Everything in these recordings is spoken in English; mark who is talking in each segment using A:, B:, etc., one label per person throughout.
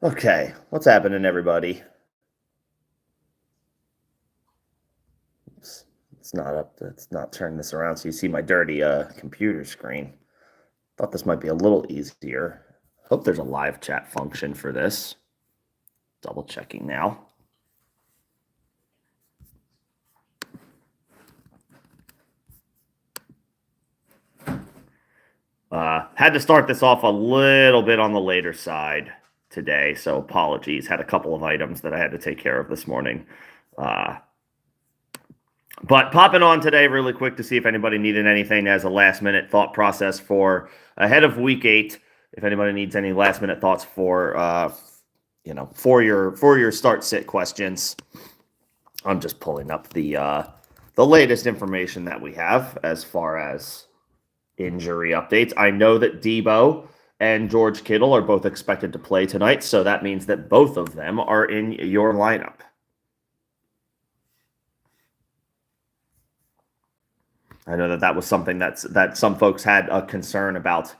A: Okay, what's happening, everybody? Oops, it's not up. Let's not turn this around so you see my dirty computer screen. Thought this might be a little easier. Hope there's a live chat function for this. Double checking now. Had to start this off a little bit on the later side today, so apologies. Had a couple of items that I had to take care of this morning. But popping on today really quick to see if anybody needed anything as a last minute thought process for ahead of week 8. If anybody needs any last minute thoughts for your start sit questions, I'm just pulling up the latest information that we have as far as injury updates. I know that Debo and George Kittle are both expected to play tonight, so that means that both of them are in your lineup. I know that was something that some folks had a concern about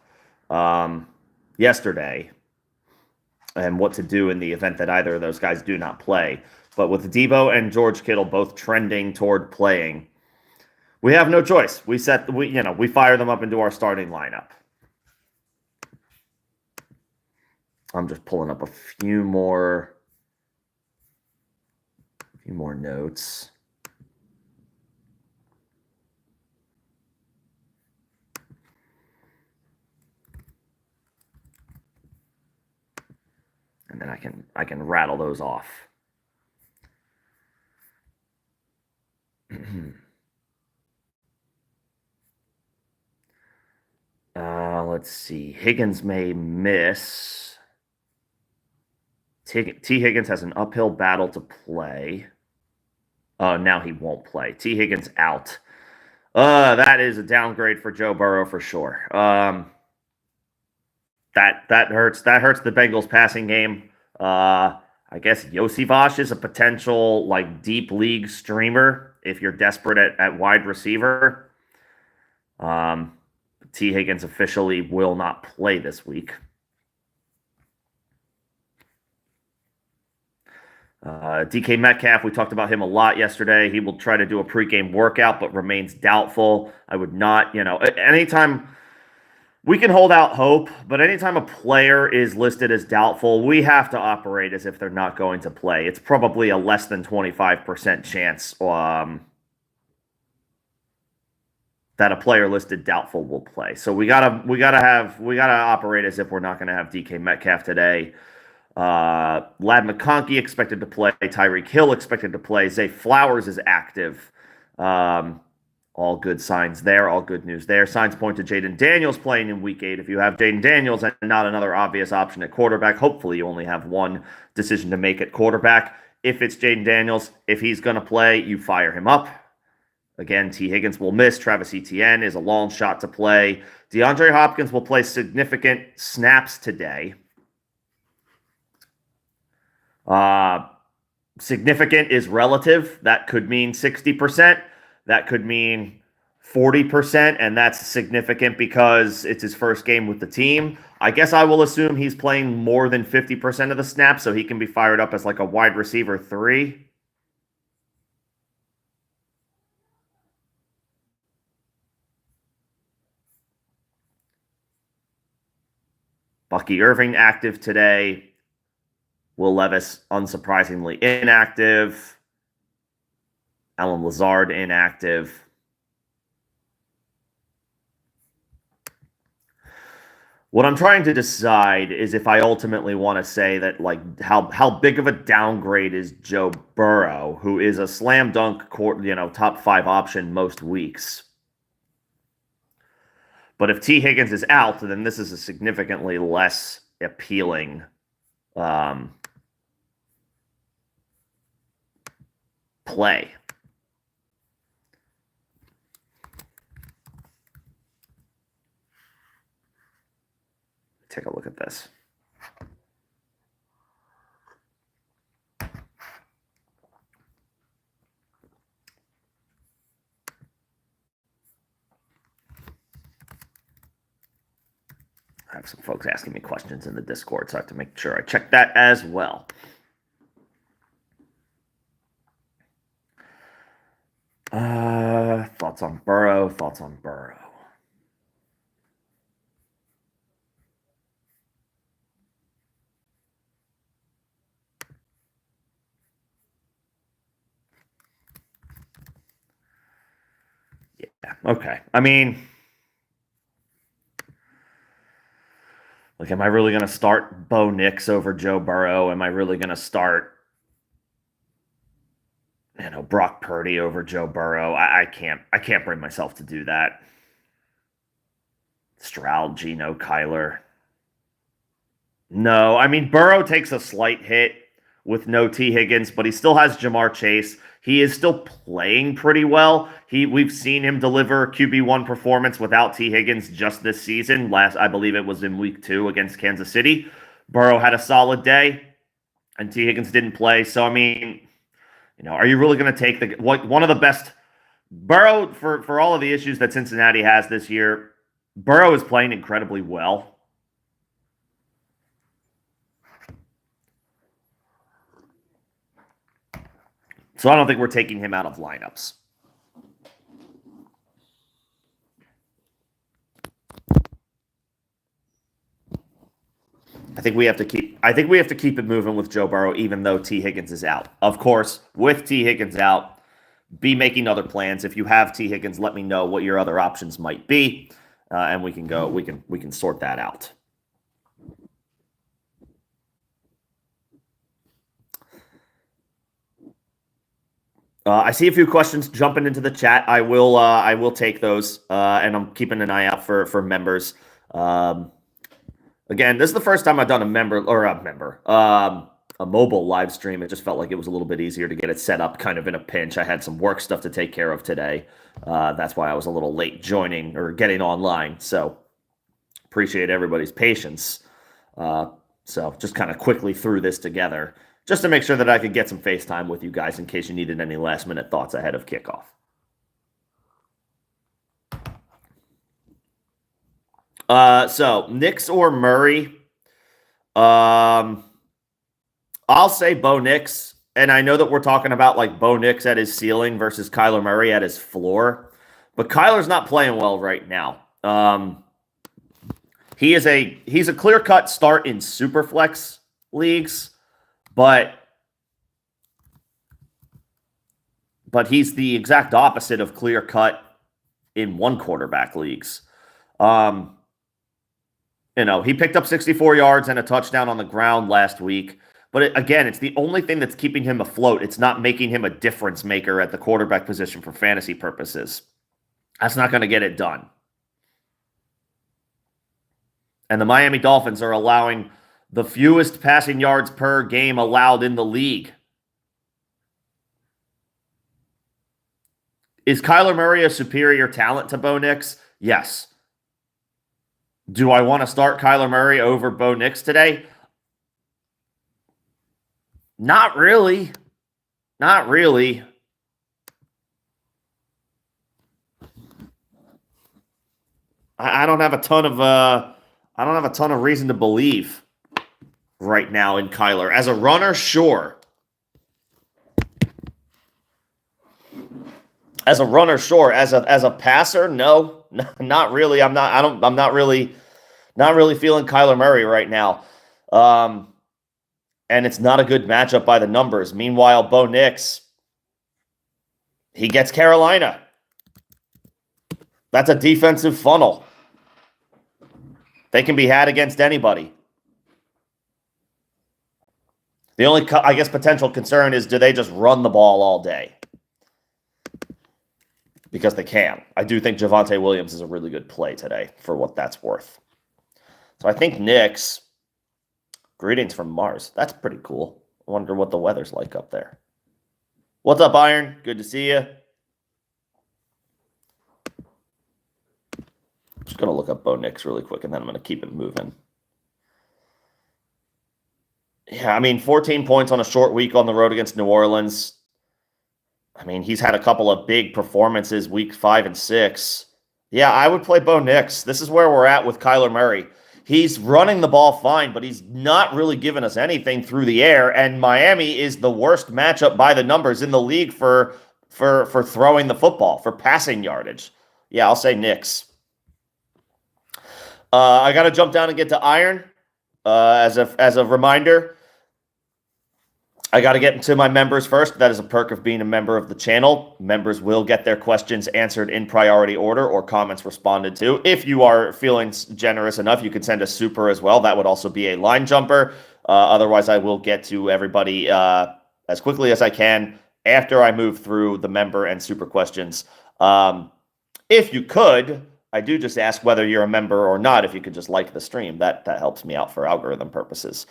A: yesterday, and what to do in the event that either of those guys do not play. But with Debo and George Kittle both trending toward playing, we have no choice. We fire them up into our starting lineup. I'm just pulling up a few more notes. And then I can rattle those off. Let's see. Higgins may miss. T. Higgins has an uphill battle to play. Oh, now he won't play. T. Higgins out. That is a downgrade for Joe Burrow for sure. That hurts. That hurts the Bengals passing game. I guess Yosivash is a potential deep league streamer if you're desperate at wide receiver. T. Higgins officially will not play this week. DK Metcalf, we talked about him a lot yesterday. He will try to do a pregame workout, but remains doubtful. I would not, anytime we can hold out hope, but anytime a player is listed as doubtful, we have to operate as if they're not going to play. It's probably a less than 25% chance that a player listed doubtful will play. So we gotta operate as if we're not going to have DK Metcalf today. Lad McConkey expected to play. Tyreek Hill expected to play. Zay Flowers is active. All good signs there. All good news there. Signs point to Jaden Daniels playing in Week 8. If you have Jaden Daniels and not another obvious option at quarterback, hopefully you only have one decision to make at quarterback. If it's Jaden Daniels, if he's going to play, you fire him up. Again, T. Higgins will miss. Travis Etienne is a long shot to play. DeAndre Hopkins will play significant snaps today. Significant is relative. That could mean 60%. That could mean 40%, and that's significant because it's his first game with the team. I guess I will assume he's playing more than 50% of the snaps, so he can be fired up as a wide receiver 3. Bucky Irving active today. Will Levis, unsurprisingly, inactive. Alan Lazard, inactive. What I'm trying to decide is if I ultimately want to say that, how big of a downgrade is Joe Burrow, who is a slam dunk, top 5 option most weeks. But if T. Higgins is out, then this is a significantly less appealing play. Take a look at this. I have some folks asking me questions in the Discord, so I have to make sure I check that as well. Thoughts on Burrow? Thoughts on Burrow? Yeah. Okay. I mean, like, am I really going to start Bo Nix over Joe Burrow? Am I really going to start, Brock Purdy over Joe Burrow? I can't bring myself to do that. Stroud, Geno, Kyler. No, I mean, Burrow takes a slight hit with no T. Higgins, but he still has Jamar Chase. He is still playing pretty well. We've seen him deliver QB1 performance without T. Higgins just this season. I believe it was in week 2 against Kansas City. Burrow had a solid day, and T. Higgins didn't play. So, I mean, are you really going to take one of the best Burrow for all of the issues that Cincinnati has this year? Burrow is playing incredibly well. So I don't think we're taking him out of lineups. I think we have to keep it moving with Joe Burrow, even though T. Higgins is out. Of course, with T. Higgins out, be making other plans. If you have T. Higgins, let me know what your other options might be, and we can sort that out. I see a few questions jumping into the chat. I will take those, and I'm keeping an eye out for members. Again, this is the first time I've done a mobile live stream. It just felt like it was a little bit easier to get it set up kind of in a pinch. I had some work stuff to take care of today. That's why I was a little late joining or getting online. So appreciate everybody's patience. So just kind of quickly threw this together just to make sure that I could get some FaceTime with you guys in case you needed any last-minute thoughts ahead of kickoff. So Nix or Murray? I'll say Bo Nix, and I know that we're talking about like Bo Nix at his ceiling versus Kyler Murray at his floor, but Kyler's not playing well right now. He's a clear-cut start in Superflex leagues, but he's the exact opposite of clear-cut in one quarterback leagues. He picked up 64 yards and a touchdown on the ground last week. But again, it's the only thing that's keeping him afloat. It's not making him a difference maker at the quarterback position for fantasy purposes. That's not going to get it done. And the Miami Dolphins are allowing the fewest passing yards per game allowed in the league. Is Kyler Murray a superior talent to Bo Nix? Yes. Do I want to start Kyler Murray over Bo Nix today? Not really. Not really. I don't have a ton of reason to believe right now in Kyler. As a runner, sure. As a runner, sure. As a passer, no, not really. I'm not really feeling Kyler Murray right now. And it's not a good matchup by the numbers. Meanwhile, Bo Nix, he gets Carolina. That's a defensive funnel. They can be had against anybody. The only, I guess, potential concern is, do they just run the ball all day? Because they can. I do think Javonte Williams is a really good play today for what that's worth. So I think Nix, greetings from Mars. That's pretty cool. I wonder what the weather's like up there. What's up, Iron? Good to see you. Just going to look up Bo Nix really quick, and then I'm going to keep it moving. Yeah, I mean, 14 points on a short week on the road against New Orleans. I mean, he's had a couple of big performances, week 5 and 6. Yeah, I would play Bo Nix. This is where we're at with Kyler Murray. He's running the ball fine, but he's not really giving us anything through the air. And Miami is the worst matchup by the numbers in the league for throwing the football, for passing yardage. Yeah, I'll say Knicks. I got to jump down and get to Iron. As a reminder, I got to get into my members first. That is a perk of being a member of the channel. Members will get their questions answered in priority order or comments responded to. If you are feeling generous enough, you could send a super as well. That would also be a line jumper. Otherwise, I will get to everybody as quickly as I can after I move through the member and super questions. If you could, I do just ask whether you're a member or not. If you could just like the stream, that helps me out for algorithm purposes.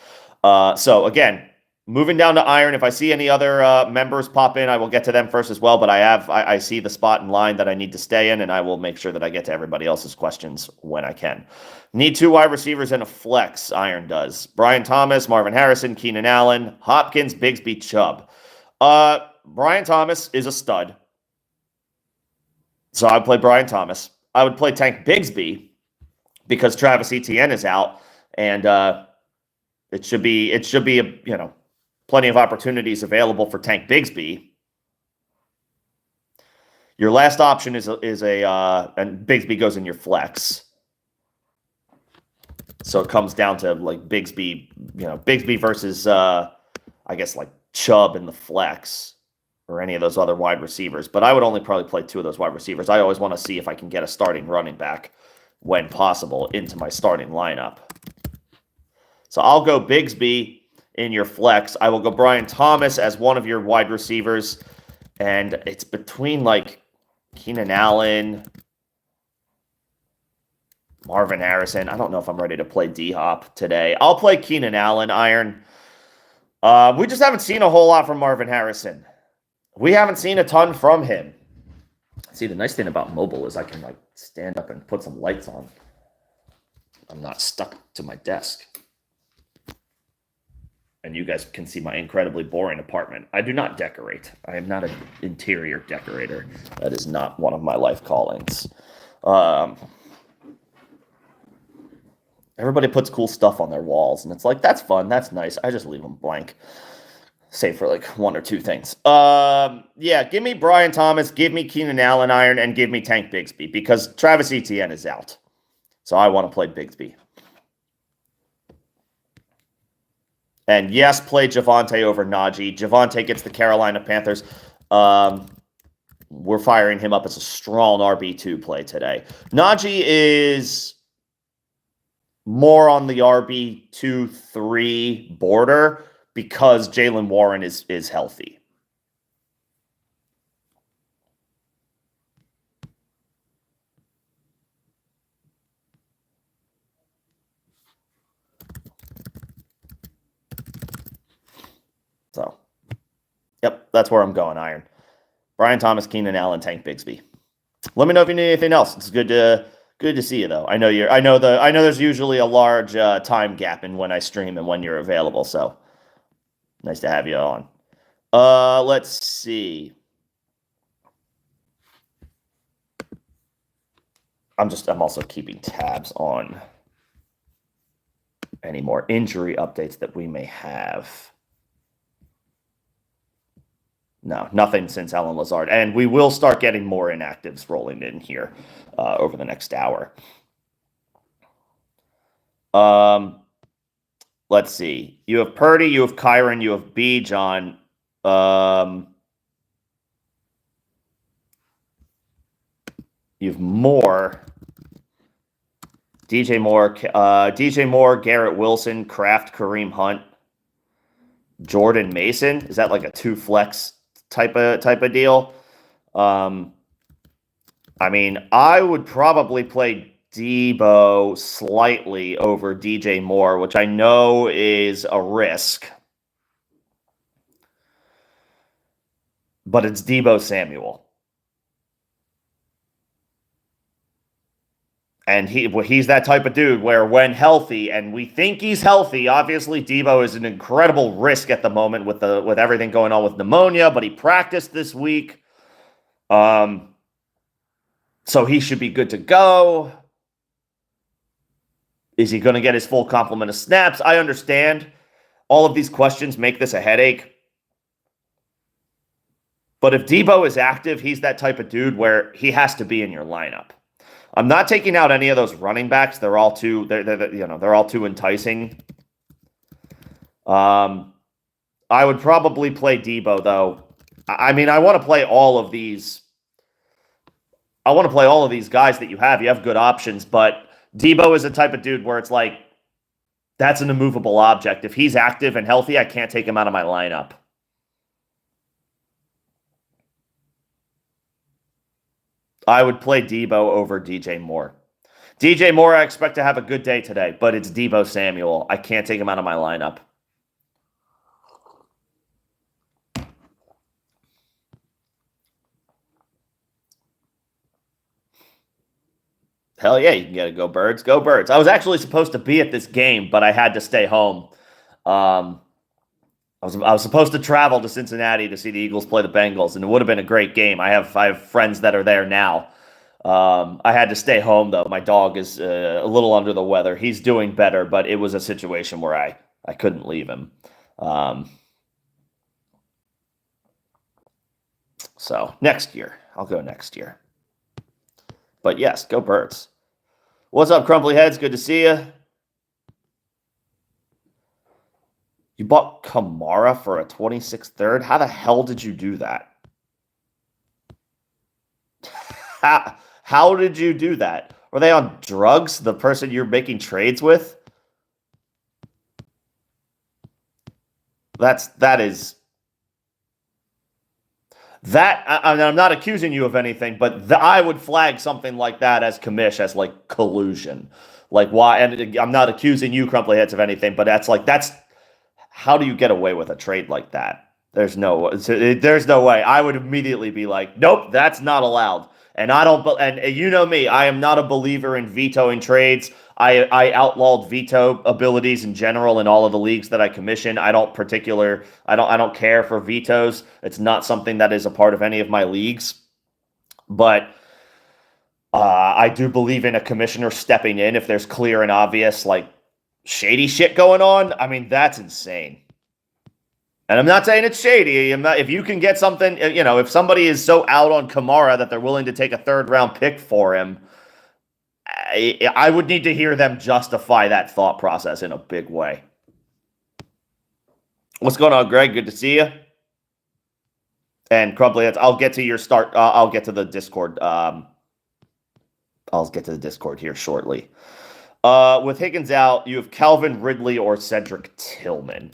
A: So again, moving down to Iron, if I see any other members pop in, I will get to them first as well. But I see the spot in line that I need to stay in, and I will make sure that I get to everybody else's questions when I can. Need 2 wide receivers and a flex, Iron does. Brian Thomas, Marvin Harrison, Keenan Allen, Hopkins, Bigsby, Chubb. Brian Thomas is a stud. So I would play Brian Thomas. I would play Tank Bigsby because Travis Etienne is out, and it should be plenty of opportunities available for Tank Bigsby. Your last option is and Bigsby goes in your flex. So it comes down to like Bigsby versus I guess like Chubb in the flex or any of those other wide receivers. But I would only probably play 2 of those wide receivers. I always want to see if I can get a starting running back when possible into my starting lineup. So I'll go Bigsby in your flex. I will go Brian Thomas as one of your wide receivers. And it's between like Keenan Allen, Marvin Harrison. I don't know if I'm ready to play D-Hop today. I'll play Keenan Allen, Iron. We just haven't seen a whole lot from Marvin Harrison. We haven't seen a ton from him. See, the nice thing about mobile is I can like stand up and put some lights on. I'm not stuck to my desk. And you guys can see my incredibly boring apartment. I do not decorate. I am not an interior decorator. That is not one of my life callings. Everybody puts cool stuff on their walls, and it's like, that's fun, that's nice. I just leave them blank, save for like 1 or 2 things. Yeah, give me Brian Thomas, give me Keenan Allen, Iron, and give me Tank Bigsby, because Travis Etienne is out. So I want to play Bigsby. And yes, play Javonte over Najee. Javonte gets the Carolina Panthers. We're firing him up as a strong RB2 play today. Najee is more on the RB2-3 border because Jaylen Warren is healthy. So, yep, that's where I'm going, Iron. Brian Thomas, Keenan Allen, Tank Bigsby. Let me know if you need anything else. It's good to see you though. I know there's usually a large time gap in when I stream and when you're available. So nice to have you on. Let's see. I'm also keeping tabs on any more injury updates that we may have. No, nothing since Allen Lazard. And we will start getting more inactives rolling in here over the next hour. Let's see. You have Purdy, you have Kyron, you have B, John. You have Moore. DJ Moore, Garrett Wilson, Kraft, Kareem Hunt, Jordan Mason. Is that like a 2 flex type of deal? I mean, I would probably play Debo slightly over DJ Moore, which I know is a risk. But it's Debo Samuel. And he's that type of dude where when healthy, and we think he's healthy, obviously Debo is an incredible risk at the moment with everything going on with pneumonia, but he practiced this week. So he should be good to go. Is he going to get his full complement of snaps? I understand. All of these questions make this a headache. But if Debo is active, he's that type of dude where he has to be in your lineup. I'm not taking out any of those running backs. They're all too they're all too enticing. I would probably play Debo though. I mean, I want to play all of these. I want to play all of these guys that you have. You have good options, but Debo is the type of dude where it's like that's an immovable object. If he's active and healthy, I can't take him out of my lineup. I would play Debo over DJ Moore. DJ Moore, I expect to have a good day today, but it's Debo Samuel. I can't take him out of my lineup. Hell yeah, you can get a go Birds. Go Birds. I was actually supposed to be at this game, but I had to stay home. I was supposed to travel to Cincinnati to see the Eagles play the Bengals, and it would have been a great game. I have friends that are there now. I had to stay home, though. My dog is a little under the weather. He's doing better, but it was a situation where I couldn't leave him. So next year. I'll go next year. But yes, go Birds. What's up, Crumbly Heads? Good to see you. You bought Kamara for a 26th third? How the hell did you do that? How did you do that? Were they on drugs, the person you're making trades with? That is... That, I'm not accusing you of anything, but I would flag something like that as commish, as like collusion. Like why, and I'm not accusing you, Crumply Heads, of anything, but that's, how do you get away with a trade like that? There's no way. I would immediately be like, nope, that's not allowed. And I don't, and you know me, I am not a believer in vetoing trades. I outlawed veto abilities in general in all of the leagues that I commission. I don't care for vetoes. It's not something that is a part of any of my leagues. But I do believe in a commissioner stepping in if there's clear and obvious like shady shit going on. I mean, that's insane. And I'm not saying it's shady. If you can get something, if somebody is so out on Kamara that they're willing to take a third-round pick for him, I would need to hear them justify that thought process in a big way. What's going on, Greg? Good to see you. And Crumbly, I'll get to your start. I'll get to the Discord. I'll get to the Discord here shortly. With Higgins out, you have Calvin Ridley or Cedric Tillman.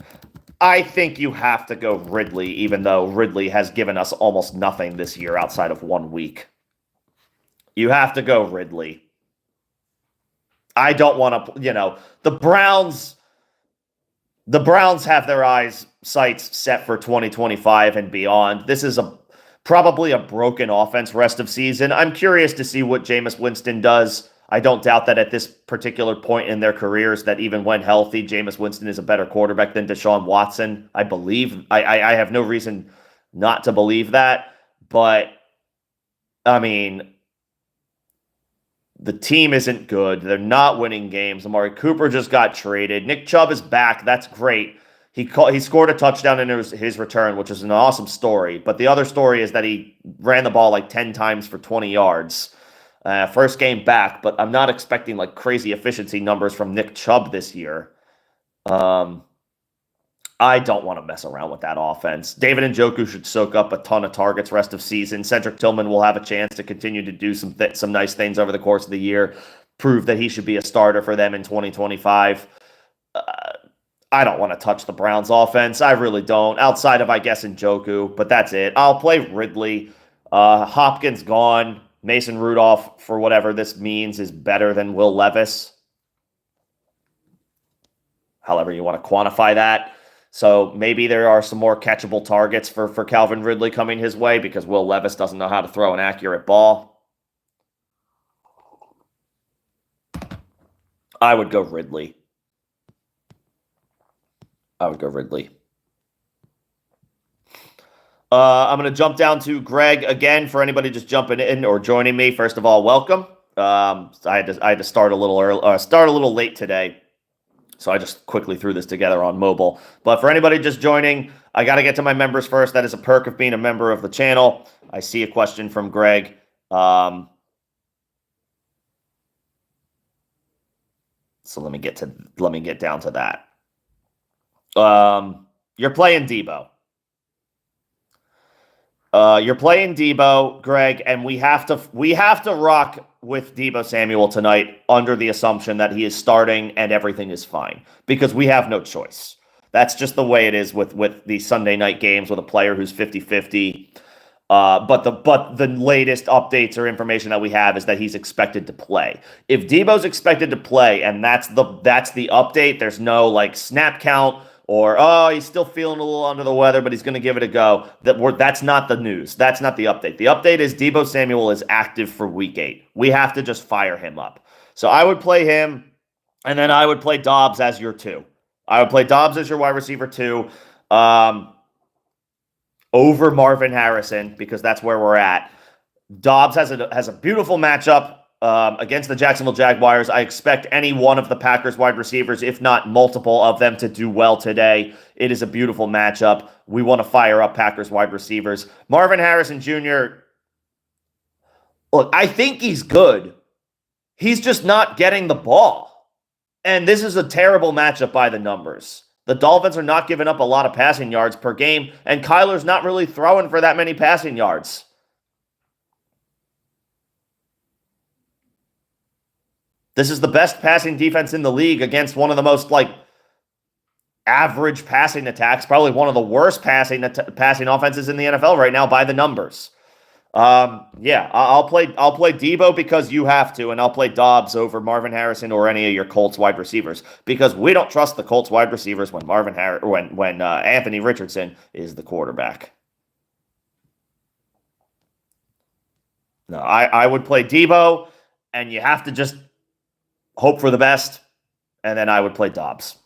A: I think you have to go Ridley, even though Ridley has given us almost nothing this year outside of 1 week. You have to go Ridley. I don't want to, the Browns have their sights set for 2025 and beyond. This is probably a broken offense rest of season. I'm curious to see what Jameis Winston does. I don't doubt that at this particular point in their careers that even when healthy, Jameis Winston is a better quarterback than Deshaun Watson. I believe. I have no reason not to believe that. But, I mean, the team isn't good. They're not winning games. Amari Cooper just got traded. Nick Chubb is back. That's great. He scored a touchdown in his return, which is an awesome story. But the other story is that he ran the ball like 10 times for 20 yards. First game back, but I'm not expecting like crazy efficiency numbers from Nick Chubb this year. I don't want to mess around with that offense. David Njoku should soak up a ton of targets rest of season. Cedric Tillman will have a chance to continue to do some nice things over the course of the year, prove that he should be a starter for them in 2025. I don't want to touch the Browns offense. I really don't, outside of, I guess, Njoku, but that's it. I'll play Ridley. Hopkins gone. Mason Rudolph, for whatever this means, is better than Will Levis. However you want to quantify that. So maybe there are some more catchable targets for Calvin Ridley coming his way because Will Levis doesn't know how to throw an accurate ball. I would go Ridley. I'm going to jump down to Greg again for anybody just jumping in or joining me. First of all, welcome. I had to start a little early, start a little late today. So I just quickly threw this together on mobile. But for anybody just joining, I got to get to my members first. That is a perk of being a member of the channel. I see a question from Greg. So let me get down to that. You're playing Debo. You're playing Debo, Greg, and we have to rock with Debo Samuel tonight under the assumption that he is starting and everything is fine, because we have no choice. That's just the way it is with these Sunday night games with a player who's 50-50. But the latest updates or information that we have is that he's expected to play. If Debo's expected to play and that's the update, there's no like snap count or, oh, he's still feeling a little under the weather, but he's going to give it a go. That's not the news. That's not the update. The update is Debo Samuel is active for Week 8. We have to just fire him up. So I would play him, and then I would play Dobbs as your 2. I would play Dobbs as your wide receiver 2 over Marvin Harrison, because that's where we're at. Dobbs has a beautiful matchup against the Jacksonville Jaguars. I expect any one of the Packers wide receivers, if not multiple of them, to do well today. It is a beautiful matchup. We want to fire up Packers wide receivers. Marvin Harrison Jr., look, I think he's good. He's just not getting the ball. And this is a terrible matchup by the numbers. The Dolphins are not giving up a lot of passing yards per game, and Kyler's not really throwing for that many passing yards. This is the best passing defense in the league against one of the most average passing attacks, probably one of the worst passing offenses in the NFL right now by the numbers. Yeah, I'll play Debo because you have to, and I'll play Dobbs over Marvin Harrison or any of your Colts wide receivers, because we don't trust the Colts wide receivers when Anthony Richardson is the quarterback. No, I would play Debo, and you have to just hope for the best, and then I would play Dobbs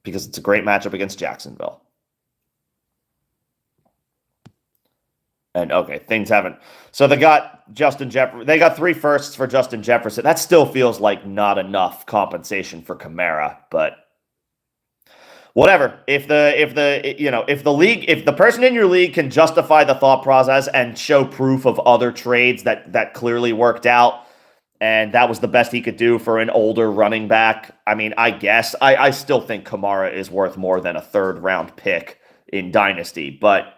A: because it's a great matchup against Jacksonville. And okay, things haven't. So they got Justin Jefferson. They got 3 firsts for Justin Jefferson. That still feels like not enough compensation for Kamara, but whatever. If the person in your league can justify the thought process and show proof of other trades that clearly worked out, and that was the best he could do for an older running back, I mean, I guess I still think Kamara is worth more than a 3rd round pick in Dynasty, but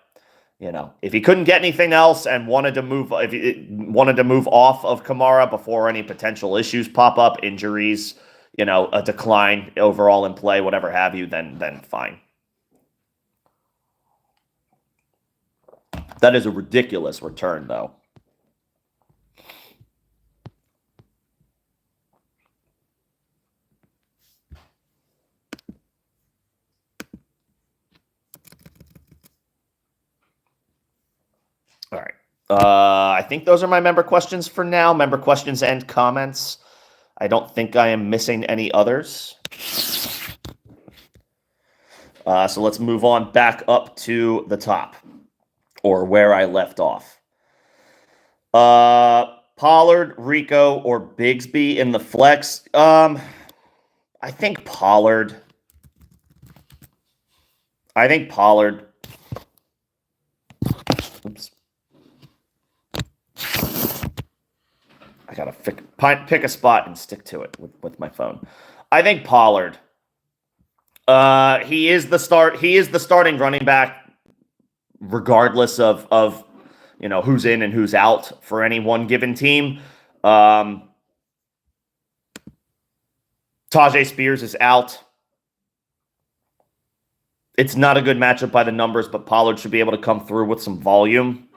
A: if he couldn't get anything else and wanted to move off of Kamara before any potential issues pop up, injuries, a decline overall in play, whatever have you, then fine. That is a ridiculous return, though. All right. I think those are my member questions for now. Member questions and comments. I don't think I am missing any others. So let's move on back up to the top, or where I left off. Pollard, Rico, or Bigsby in the flex. I think Pollard. Oops. I gotta pick a spot and stick to it with my phone. I think Pollard. He is the starting running back, regardless of who's in and who's out for any one given team. Tajay Spears is out. It's not a good matchup by the numbers, but Pollard should be able to come through with some volume.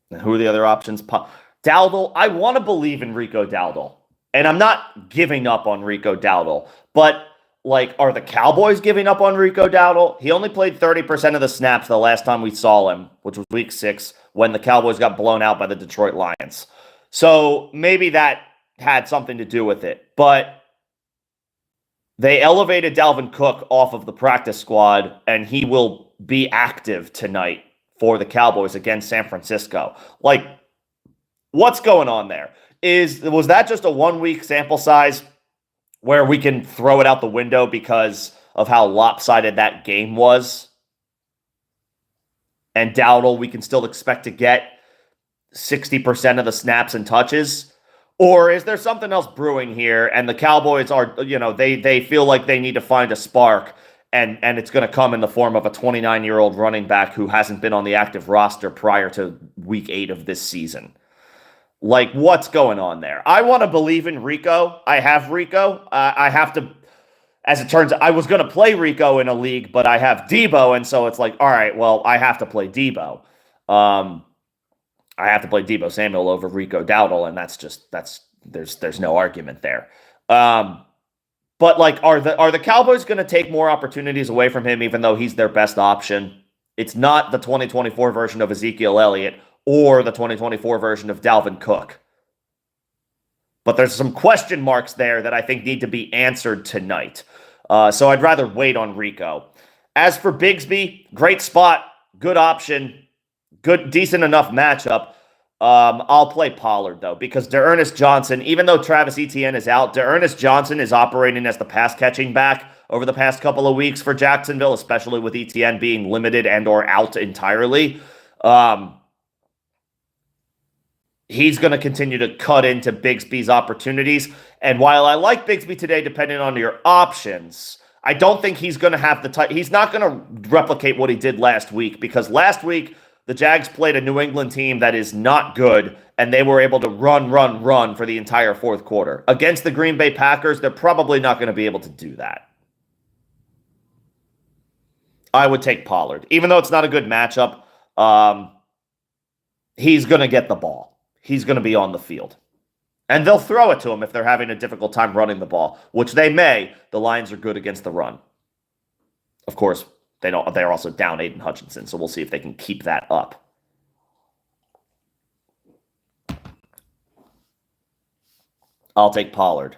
A: And who are the other options? Dowdle. I want to believe in Rico Dowdle. And I'm not giving up on Rico Dowdle. But, are the Cowboys giving up on Rico Dowdle? He only played 30% of the snaps the last time we saw him, which was Week 6, when the Cowboys got blown out by the Detroit Lions. So maybe that had something to do with it. But They elevated Dalvin Cook off of the practice squad, and he will be active tonight for the Cowboys against San Francisco. Like, what's going on there? Was that just a 1 week sample size where we can throw it out the window because of how lopsided that game was? And Dowdle, we can still expect to get 60% of the snaps and touches? Or is there something else brewing here? And the Cowboys are, they feel like they need to find a spark, and it's going to come in the form of a 29-year-old running back who hasn't been on the active roster prior to week 8 of this season. Like, what's going on there? I want to believe in Rico. I have Rico. I have to, as it turns out, I was going to play Rico in a league, but I have Debo, and so it's like, all right, well, I have to play Debo. I have to play Debo Samuel over Rico Dowdle, and there's no argument there. But like, are the Cowboys going to take more opportunities away from him, even though he's their best option? It's not the 2024 version of Ezekiel Elliott or the 2024 version of Dalvin Cook. But there's some question marks there that I think need to be answered tonight. So I'd rather wait on Rico. As for Bigsby, great spot, good option, good, decent enough matchup. I'll play Pollard, though, because D'Ernest Johnson, even though Travis Etienne is out, D'Ernest Johnson is operating as the pass-catching back over the past couple of weeks for Jacksonville, especially with Etienne being limited and or out entirely. He's going to continue to cut into Bigsby's opportunities. And while I like Bigsby today, depending on your options, I don't think he's going to have he's not going to replicate what he did last week, because last week the Jags played a New England team that is not good, and they were able to run for the entire fourth quarter. Against the Green Bay Packers, they're probably not going to be able to do that. I would take Pollard. Even though it's not a good matchup, he's going to get the ball. He's going to be on the field. And they'll throw it to him if they're having a difficult time running the ball, which they may. The Lions are good against the run. Of course, they're also down Aiden Hutchinson, so we'll see if they can keep that up. I'll take Pollard.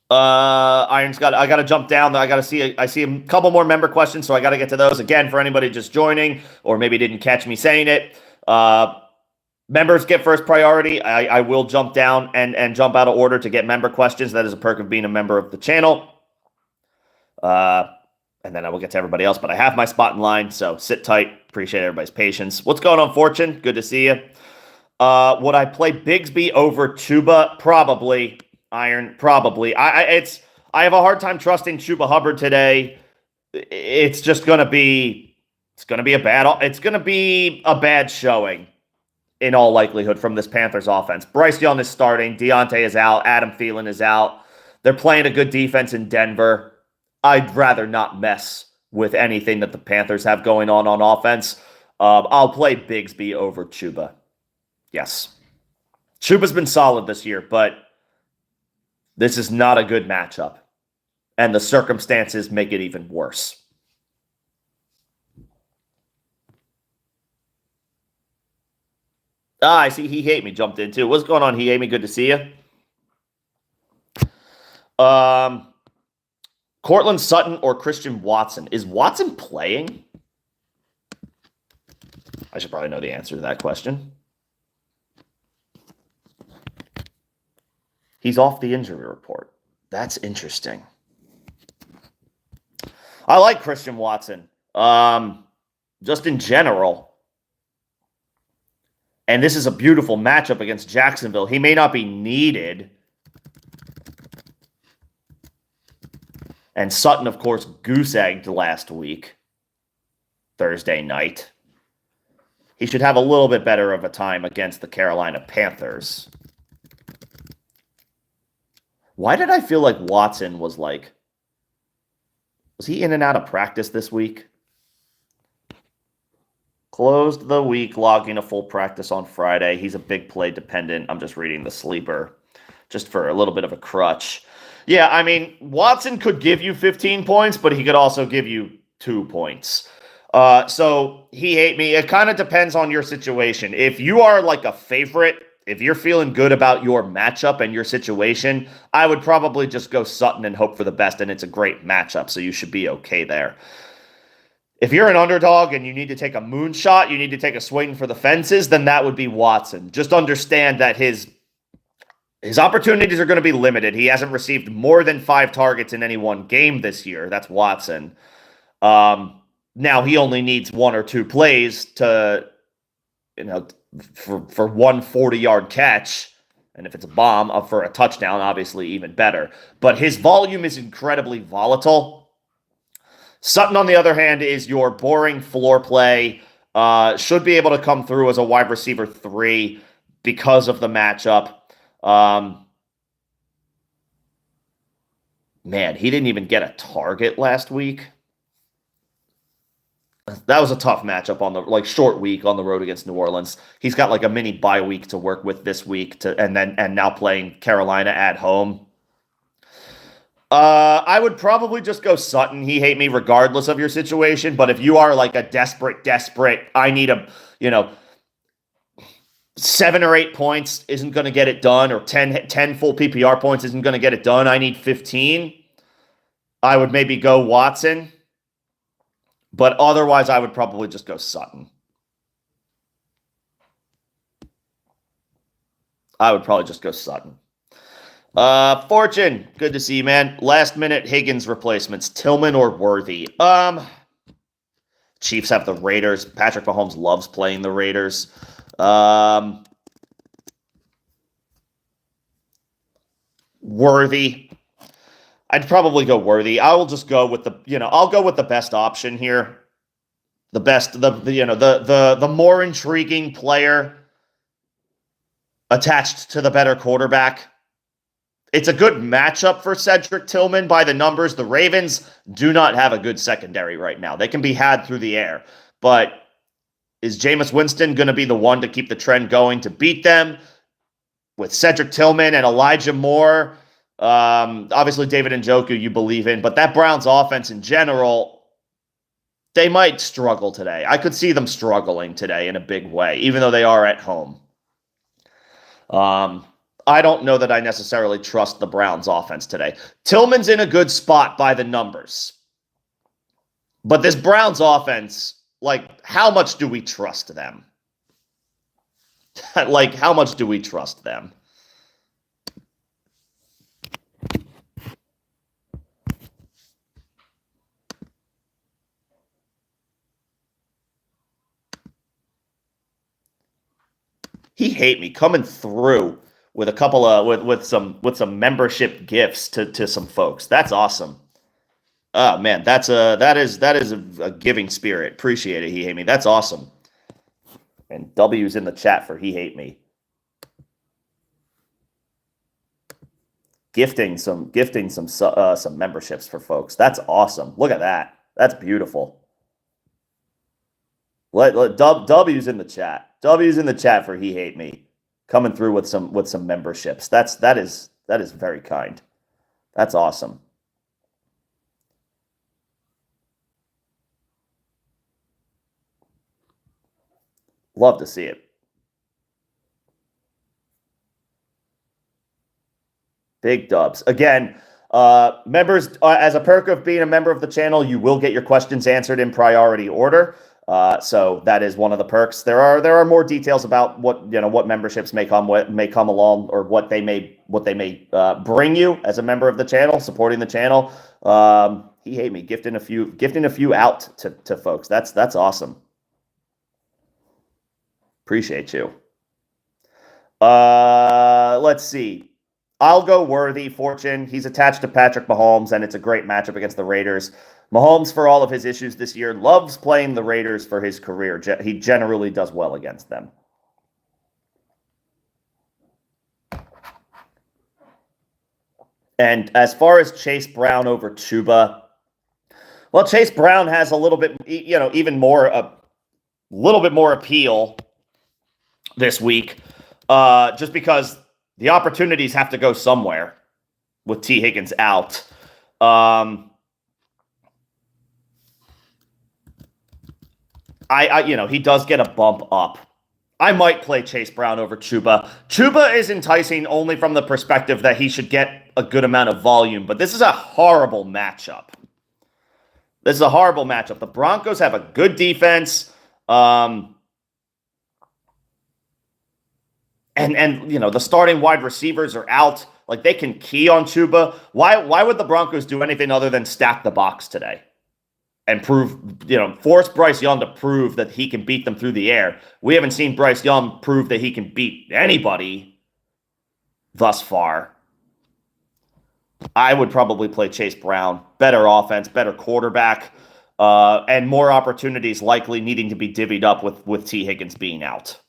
A: I got to jump down. I see a couple more member questions, so I got to get to those. Again, for anybody just joining or maybe didn't catch me saying it, members get first priority. I will jump down and jump out of order to get member questions. That is a perk of being a member of the channel. And then I will get to everybody else, but I have my spot in line, so sit tight. Appreciate everybody's patience. What's going on, Fortune? Good to see you. Would I play Bigsby over Chuba? Probably. Iron, probably. I have a hard time trusting Chuba Hubbard today. It's going to be a bad showing in all likelihood from this Panthers offense. Bryce Young is starting. Deontay is out. Adam Thielen is out. They're playing a good defense in Denver. I'd rather not mess with anything that the Panthers have going on offense. I'll play Bigsby over Chuba. Yes. Chuba's been solid this year, but this is not a good matchup. And the circumstances make it even worse. I see He Hate Me jumped in too. What's going on, He Hate Me? Good to see you. Cortland Sutton or Christian Watson? Is Watson playing? I should probably know the answer to that question. He's off the injury report. That's interesting. I like Christian Watson. Just in general. And this is a beautiful matchup against Jacksonville. He may not be needed. And Sutton, of course, goose-egged last week, Thursday night. He should have a little bit better of a time against the Carolina Panthers. Why did I feel like Watson was he in and out of practice this week? Closed the week, logging a full practice on Friday. He's a big play dependent. I'm just reading the sleeper just for a little bit of a crutch. Yeah, I mean, Watson could give you 15 points, but he could also give you 2 points. So He Hate Me. It kind of depends on your situation. If you are like a favorite if you're feeling good about your matchup and your situation, I would probably just go Sutton and hope for the best, and it's a great matchup, so you should be okay there. If you're an underdog and you need to take a moonshot, you need to take a swing for the fences, then that would be Watson. Just understand that his opportunities are going to be limited. He hasn't received more than 5 targets in any one game this year. That's Watson. Now he only needs 1 or 2 plays to, for one 40-yard catch. And if it's a bomb, up for a touchdown, obviously even better. But his volume is incredibly volatile. Sutton, on the other hand, is your boring floor play. Should be able to come through as a wide receiver 3 because of the matchup. Man, he didn't even get a target last week. That was a tough matchup on the short week on the road against New Orleans. He's got a mini bye week to work with this week and now playing Carolina at home. I would probably just go Sutton. He hate me regardless of your situation, but if you are a desperate, I need 7 or 8 points isn't going to get it done, or 10 full PPR points isn't going to get it done. I need 15. I would maybe go Watson, but otherwise I would probably just go Sutton. Fortune, good to see you, man. Last minute Higgins replacements, Tillman or Worthy? Chiefs have the Raiders. Patrick Mahomes loves playing the Raiders. Worthy. I'd probably go Worthy. I will just go with I'll go with the best option here. The more intriguing player attached to the better quarterback. It's a good matchup for Cedric Tillman by the numbers. The Ravens do not have a good secondary right now. They can be had through the air. But is Jameis Winston going to be the one to keep the trend going to beat them? With Cedric Tillman and Elijah Moore, obviously David Njoku you believe in, but that Browns offense in general, they might struggle today. I could see them struggling today in a big way, even though they are at home. I don't know that I necessarily trust the Browns offense today. Tillman's in a good spot by the numbers. But this Browns offense, how much do we trust them? How much do we trust them? He hate me coming through with a couple of with some membership gifts to some folks. That's awesome. Oh man, that is a giving spirit. Appreciate it. He hate me. That's awesome. And W's in the chat for he hate me. Gifting some memberships for folks. That's awesome. Look at that. That's beautiful. Let W's in the chat. W's in the chat for he hate me. Coming through with some memberships. That is very kind. That's awesome. Love to see it. Big dubs. Again, members, as a perk of being a member of the channel, you will get your questions answered in priority order. So that is one of the perks. There are more details about what memberships may come along, or what they may bring you as a member of the channel, supporting the channel. He hate me gifting a few out to folks. That's awesome. Appreciate you. Let's see. I'll go Worthy. Fortune. He's attached to Patrick Mahomes, and it's a great matchup against the Raiders. Mahomes, for all of his issues this year, loves playing the Raiders for his career. He generally does well against them. And as far as Chase Brown over Chuba, well, Chase Brown has a little bit, even more, a little bit more appeal this week, just because the opportunities have to go somewhere with T. Higgins out. He does get a bump up I might play Chase Brown over Chuba. Chuba is enticing only from the perspective that he should get a good amount of volume, but this is a horrible matchup. This is a horrible matchup. The Broncos have a good defense. And the starting wide receivers are out. Like, they can key on Chuba. Why would the Broncos do anything other than stack the box today? And force Bryce Young to prove that he can beat them through the air. We haven't seen Bryce Young prove that he can beat anybody thus far. I would probably play Chase Brown. Better offense, better quarterback, and more opportunities likely needing to be divvied up with T. Higgins being out.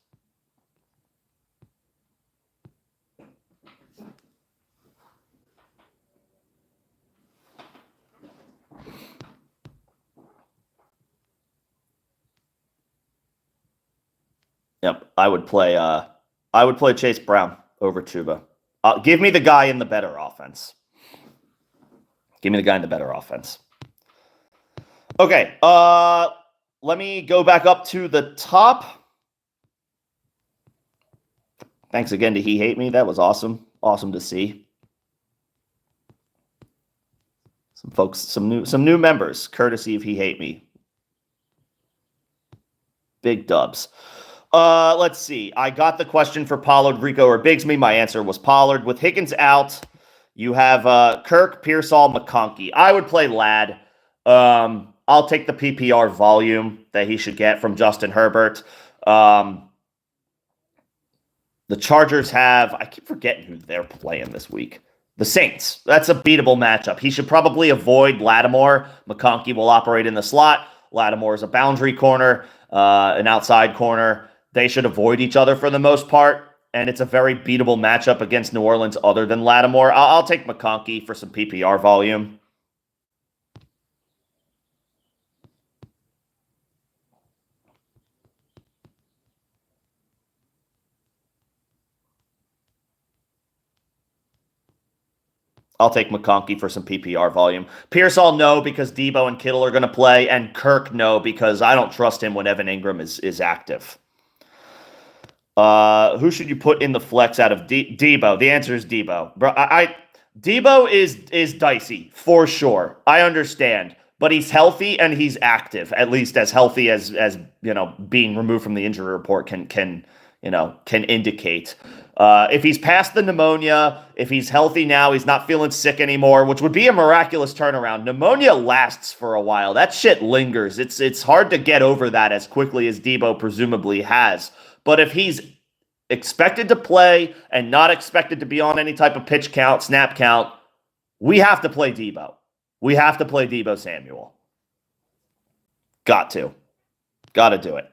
A: Yep, I would play Chase Brown over Chuba. Give me the guy in the better offense. Give me the guy in the better offense. Okay, let me go back up to the top. Thanks again to He Hate Me. That was awesome. Awesome to see. Some folks, some new members, courtesy of He Hate Me. Big dubs. Let's see. I got the question for Pollard, Rico, or Bigsby. My answer was Pollard. With Higgins out, you have Kirk, Pearsall, McConkey. I would play Ladd. I'll take the PPR volume that he should get from Justin Herbert. The Chargers have, I keep forgetting who they're playing this week. The Saints. That's a beatable matchup. He should probably avoid Lattimore. McConkey will operate in the slot. Lattimore is a boundary corner, an outside corner. They should avoid each other for the most part, and it's a very beatable matchup against New Orleans other than Lattimore. I'll take McConkey for some PPR volume. I'll take McConkey for some PPR volume. Pearsall, no, because Debo and Kittle are going to play, and Kirk, no, because I don't trust him when Evan Ingram is active. Who should you put in the flex out of Debo? The answer is Debo. Bro, Debo is dicey for sure. I understand, but he's healthy and he's active, at least as healthy as being removed from the injury report can indicate. If he's past the pneumonia, if he's healthy now, he's not feeling sick anymore, which would be a miraculous turnaround. Pneumonia lasts for a while. That shit lingers. It's hard to get over that as quickly as Debo presumably has. But if he's expected to play and not expected to be on any type of pitch count, snap count, we have to play Debo. We have to play Debo Samuel. Got to do it.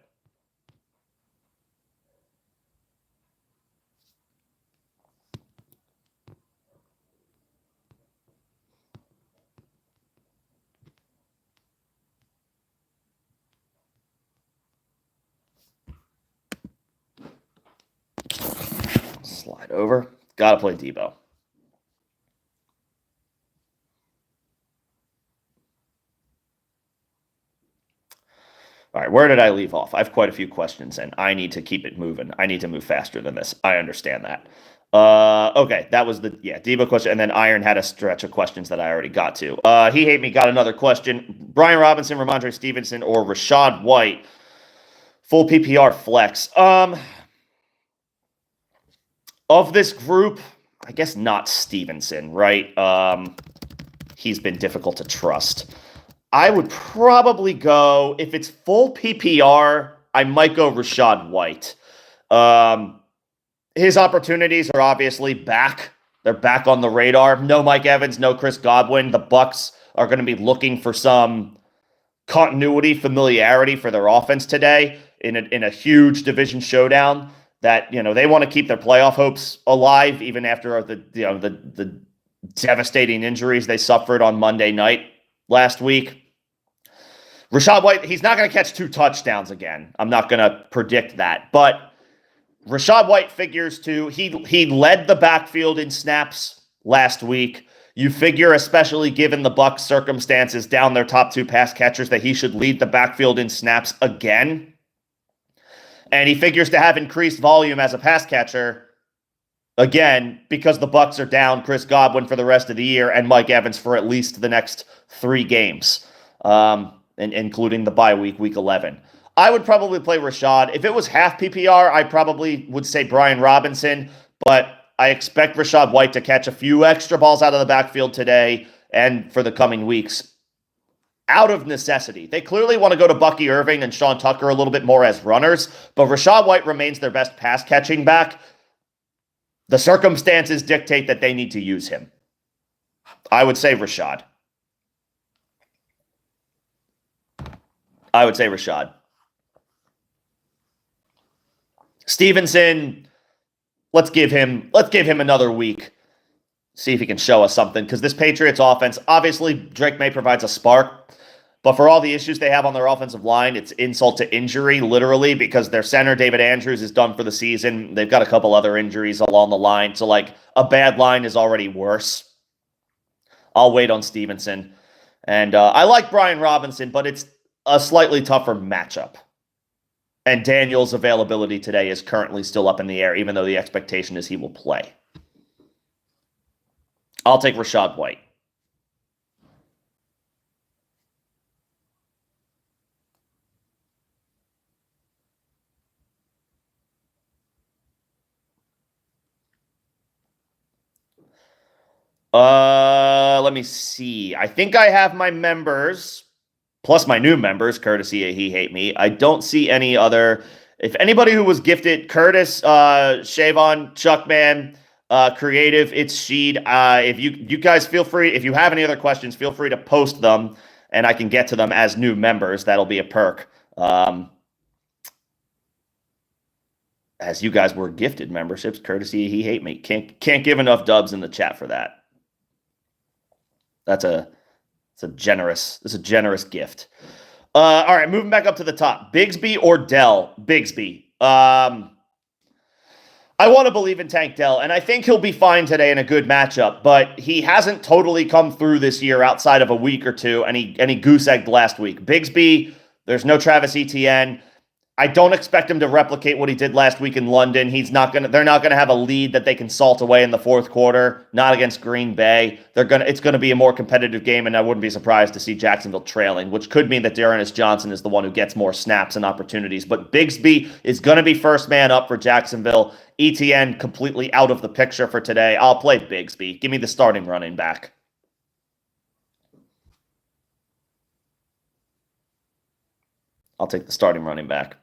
A: Slide over. Got to play Debo. All right, where did I leave off? I have quite a few questions, and I need to keep it moving. I need to move faster than this. I understand that. Okay, that was the Debo question, and then Iron had a stretch of questions that I already got to. He Hate Me got another question. Brian Robinson, Ramondre Stevenson, or Rachaad White, full PPR flex. Of this group, I guess not Stevenson, right? He's been difficult to trust. I would probably go, if it's full PPR, I might go Rachaad White. His opportunities are obviously back. They're back on the radar. No Mike Evans, no Chris Godwin. The Bucs are going to be looking for some continuity, familiarity for their offense today in a huge division showdown. That they want to keep their playoff hopes alive even after the devastating injuries they suffered on Monday night last week. Rachaad White, he's not going to catch 2 touchdowns again. I'm not going to predict that, but Rachaad White figures to he led the backfield in snaps last week. You figure, especially given the Bucs circumstances down their top 2 pass catchers, that he should lead the backfield in snaps again. And he figures to have increased volume as a pass catcher, again, because the Bucs are down Chris Godwin for the rest of the year and Mike Evans for at least the next 3 games, including the bye week, week 11. I would probably play Rashad. If it was half PPR, I probably would say Brian Robinson, but I expect Rachaad White to catch a few extra balls out of the backfield today and for the coming weeks out of necessity. They clearly want to go to Bucky Irving and Sean Tucker a little bit more as runners, but Rachaad White remains their best pass-catching back. The circumstances dictate that they need to use him. I would say Rashad. Stevenson, let's give him another week. See if he can show us something, because this Patriots offense, obviously Drake May provides a spark, but for all the issues they have on their offensive line, it's insult to injury, literally, because their center, David Andrews, is done for the season. They've got a couple other injuries along the line, so like a bad line is already worse. I'll wait on Stevenson. And I like Brian Robinson, but it's a slightly tougher matchup. And Daniel's availability today is currently still up in the air, even though the expectation is he will play. I'll take Rachaad White. Let me see. I think I have my members, plus my new members, courtesy of He Hate Me. I don't see any other. If anybody who was gifted, Curtis, Shavon, Chuckman, Creative, it's Sheed. If you guys feel free, if you have any other questions, feel free to post them, and I can get to them as new members. That'll be a perk. As you guys were gifted memberships, courtesy of He Hate Me. Can't give enough dubs in the chat for that. It's a generous gift. All right, moving back up to the top. Bigsby or Dell? Bigsby. I want to believe in Tank Dell, and I think he'll be fine today in a good matchup, but he hasn't totally come through this year outside of a week or two, and he goose-egged last week. Bigsby, there's no Travis Etienne. I don't expect him to replicate what he did last week in London. They're not gonna have a lead that they can salt away in the fourth quarter. Not against Green Bay. It's gonna be a more competitive game, and I wouldn't be surprised to see Jacksonville trailing, which could mean that Dearness Johnson is the one who gets more snaps and opportunities. But Bigsby is gonna be first man up for Jacksonville. ETN completely out of the picture for today. I'll play Bigsby. Give me the starting running back. I'll take the starting running back.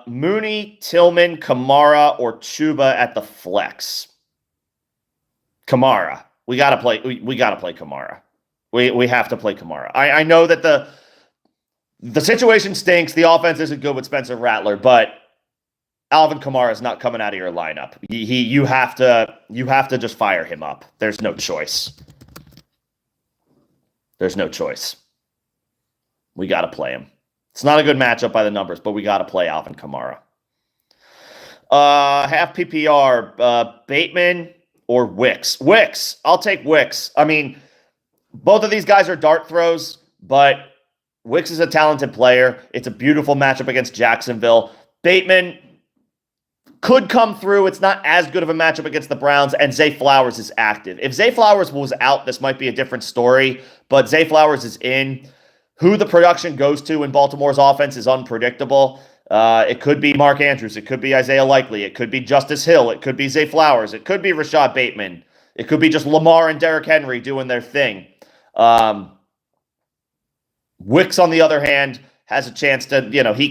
A: Mooney, Tillman, Kamara, or Chuba at the flex. Kamara. We gotta play Kamara. We have to play Kamara. I know that the situation stinks. The offense isn't good with Spencer Rattler, but Alvin Kamara is not coming out of your lineup. You have to just fire him up. There's no choice. We got to play him. It's not a good matchup by the numbers, but we got to play Alvin Kamara. Half PPR, Bateman or Wicks? Wicks. I'll take Wicks. I mean, both of these guys are dart throws, but Wicks is a talented player. It's a beautiful matchup against Jacksonville. Bateman could come through. It's not as good of a matchup against the Browns, and Zay Flowers is active. If Zay Flowers was out, this might be a different story, but Zay Flowers is in. Who the production goes to in Baltimore's offense is unpredictable. It could be Mark Andrews. It could be Isaiah Likely. It could be Justice Hill. It could be Zay Flowers. It could be Rashad Bateman. It could be just Lamar and Derrick Henry doing their thing. Wicks, on the other hand, has a chance to, he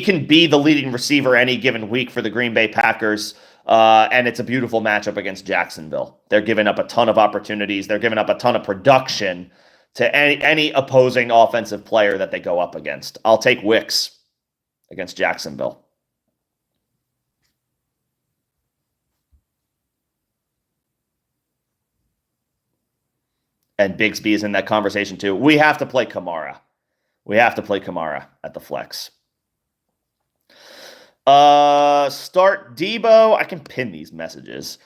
A: can be the leading receiver any given week for the Green Bay Packers, and it's a beautiful matchup against Jacksonville. They're giving up a ton of opportunities. They're giving up a ton of production to any opposing offensive player that they go up against. I'll take Wicks against Jacksonville. And Bigsby is in that conversation too. We have to play Kamara. At the flex. Start Debo. I can pin these messages.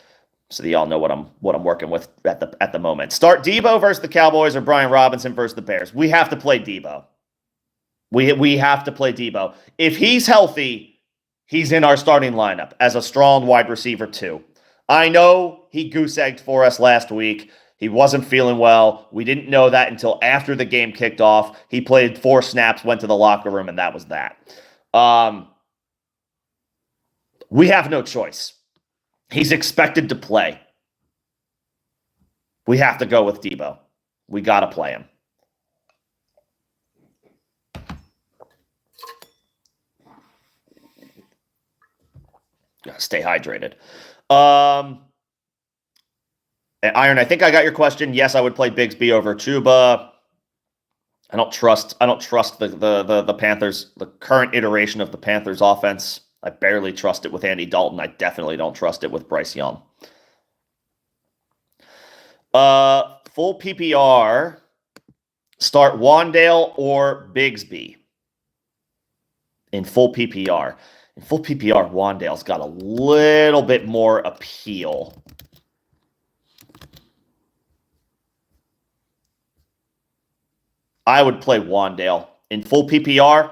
A: So that y'all know what I'm working with at the moment. Start Debo versus the Cowboys or Brian Robinson versus the Bears. We have to play Debo. We have to play Debo. If he's healthy, he's in our starting lineup as a strong wide receiver too. I know he goose-egged for us last week. He wasn't feeling well. We didn't know that until after the game kicked off. He played 4 snaps, went to the locker room, and that was that. We have no choice. He's expected to play. We have to go with Debo. We got to play him. Gotta stay hydrated. Iron, I think I got your question. Yes, I would play Bigsby over Chuba. I don't trust the Panthers, the current iteration of the Panthers offense. I barely trust it with Andy Dalton. I definitely don't trust it with Bryce Young. Full PPR, start Wandale or Bigsby. In full PPR. In full PPR, Wandale's got a little bit more appeal. I would play Wandale. In full PPR,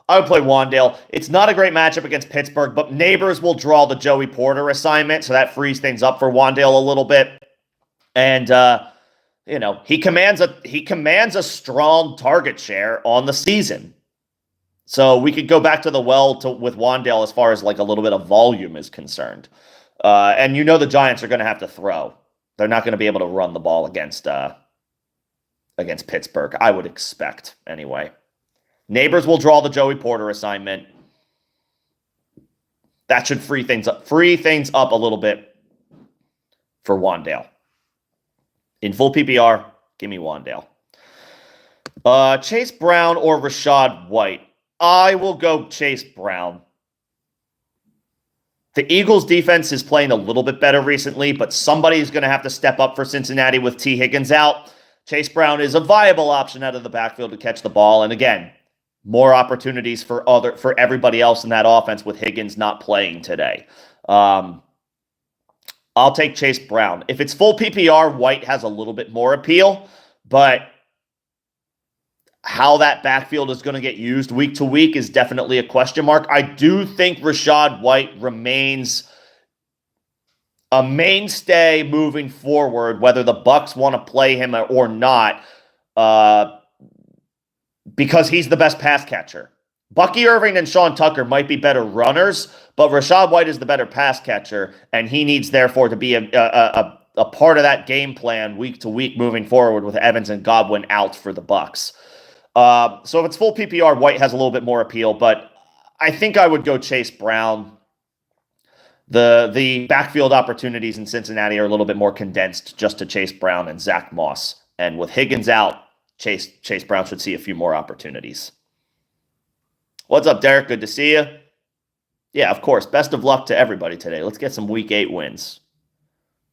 A: I would play Wandale. It's not a great matchup against Pittsburgh, but Neighbors will draw the Joey Porter assignment, so that frees things up for Wandale a little bit. And he commands a strong target share on the season. So we could go back to the well with Wandale as far as like a little bit of volume is concerned. And the Giants are going to have to throw. They're not going to be able to run the ball against Pittsburgh, I would expect anyway. Neighbors will draw the Joey Porter assignment. That should free things up a little bit for Wandale. In full PPR, give me Wandale. Chase Brown or Rachaad White? I will go Chase Brown. The Eagles' defense is playing a little bit better recently, but somebody's going to have to step up for Cincinnati with T. Higgins out. Chase Brown is a viable option out of the backfield to catch the ball. And again, more opportunities for everybody else in that offense with Higgins not playing today. I'll take Chase Brown. If it's full PPR, White has a little bit more appeal, but how that backfield is going to get used week to week is definitely a question mark. I do think Rachaad White remains a mainstay moving forward, whether the Bucs want to play him or not, because he's the best pass catcher. Bucky Irving and Sean Tucker might be better runners, but Rachaad White is the better pass catcher, and he needs, therefore, to be a part of that game plan week to week moving forward with Evans and Godwin out for the Bucs. So if it's full PPR, White has a little bit more appeal, but I think I would go Chase Brown. The backfield opportunities in Cincinnati are a little bit more condensed just to Chase Brown and Zach Moss. And with Higgins out, Chase Brown should see a few more opportunities. What's up, Derek? Good to see you. Yeah, of course. Best of luck to everybody today. Let's get some Week 8 wins.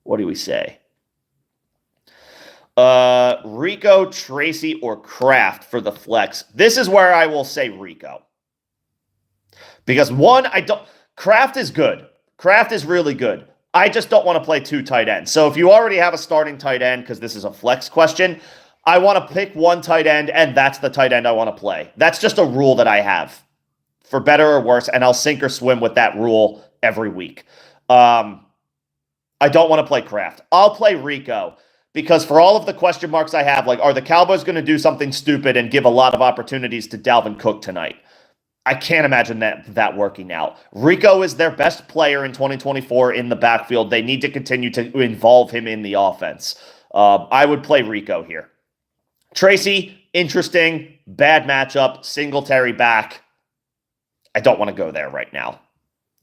A: What do we say? Rico, Tracy, or Kraft for the flex. This is where I will say Rico. Because Kraft is good. Kraft is really good. I just don't want to play 2 tight ends. So if you already have a starting tight end, because this is a flex question, I want to pick 1 tight end, and that's the tight end I want to play. That's just a rule that I have, for better or worse, and I'll sink or swim with that rule every week. I don't want to play Kraft. I'll play Rico, because for all of the question marks I have, like, are the Cowboys going to do something stupid and give a lot of opportunities to Dalvin Cook tonight? I can't imagine that working out. Rico is their best player in 2024 in the backfield. They need to continue to involve him in the offense. I would play Rico here. Tracy, interesting, bad matchup, Singletary back. I don't want to go there right now.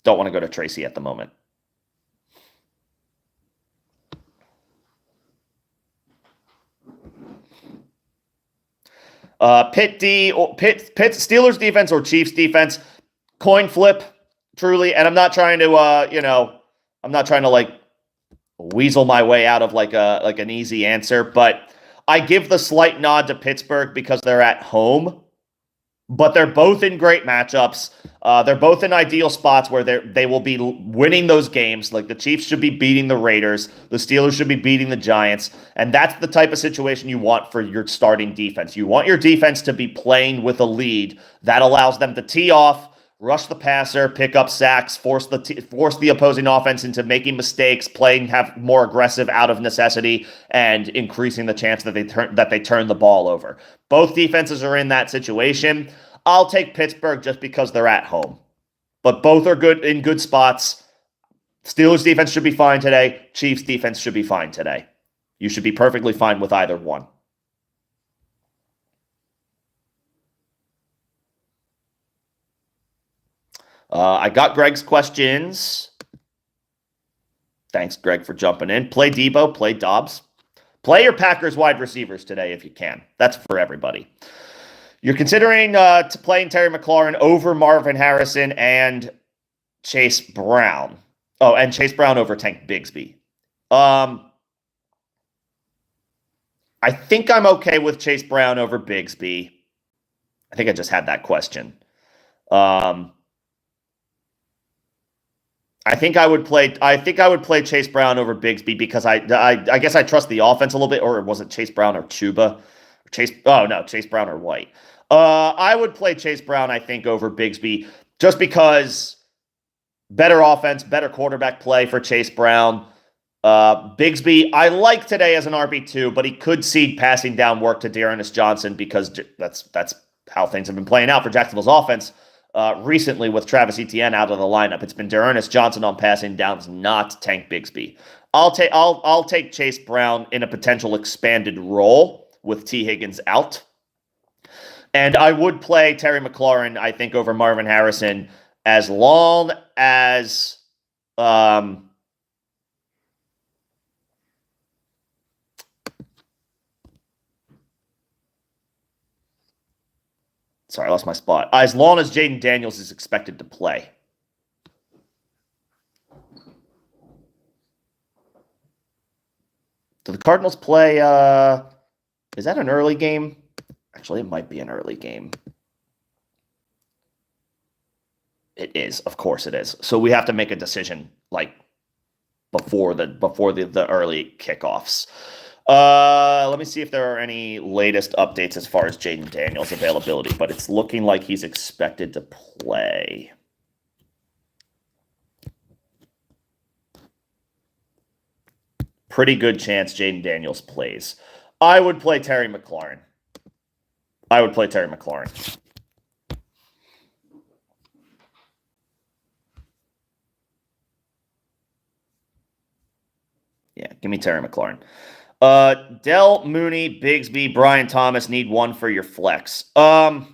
A: Don't want to go to Tracy at the moment. Pitt Steelers defense or Chiefs defense, coin flip, truly. And I'm not trying to, I'm not trying to like weasel my way out of like an easy answer, but I give the slight nod to Pittsburgh because they're at home. but they're both in great matchups. They're both in ideal spots where they will be winning those games. Like the Chiefs should be beating the Raiders, the Steelers should be beating the Giants, and that's the type of situation you want for your starting defense. You want your defense to be playing with a lead that allows them to tee off, rush the passer, pick up sacks, force the opposing offense into making mistakes, have more aggressive out of necessity, and increasing the chance that they turn the ball over. Both defenses are in that situation. I'll take Pittsburgh just because they're at home, but both are good spots. Steelers defense should be fine today. Chiefs defense should be fine today. You should be perfectly fine with either one. I got Greg's questions. Thanks, Greg, for jumping in. Play Debo, play Dobbs. Play your Packers wide receivers today if you can. That's for everybody. You're considering playing Terry McLaurin over Marvin Harrison and Chase Brown. Oh, and Chase Brown over Tank Bigsby. I think I'm okay with Chase Brown over Bigsby. I think I just had that question. I think I would play Chase Brown over Bigsby because I guess I trust the offense a little bit, or was it Chase Brown or Chuba? Chase Brown or White. I would play Chase Brown, I think, over Bigsby just because better offense, better quarterback play for Chase Brown. Bigsby, I like today as an RB2, but he could cede passing down work to D'Ernest Johnson because that's how things have been playing out for Jacksonville's offense. Recently with Travis Etienne out of the lineup. It's been D'Ernest Johnson on passing downs, not Tank Bigsby. I'll take Chase Brown in a potential expanded role with T. Higgins out. And I would play Terry McLaurin, I think, over Marvin Harrison as long as sorry, I lost my spot. As long as Jaden Daniels is expected to play. Do the Cardinals play? Is that an early game? Actually, it might be an early game. It is, of course, it is. So we have to make a decision like before the early kickoffs. Let me see if there are any latest updates as far as Jaden Daniels' availability, but it's looking like he's expected to play. Pretty good chance Jaden Daniels plays. I would play Terry McLaurin. Yeah, give me Terry McLaurin. Dell, Mooney, Bigsby, Brian Thomas need one for your flex. Some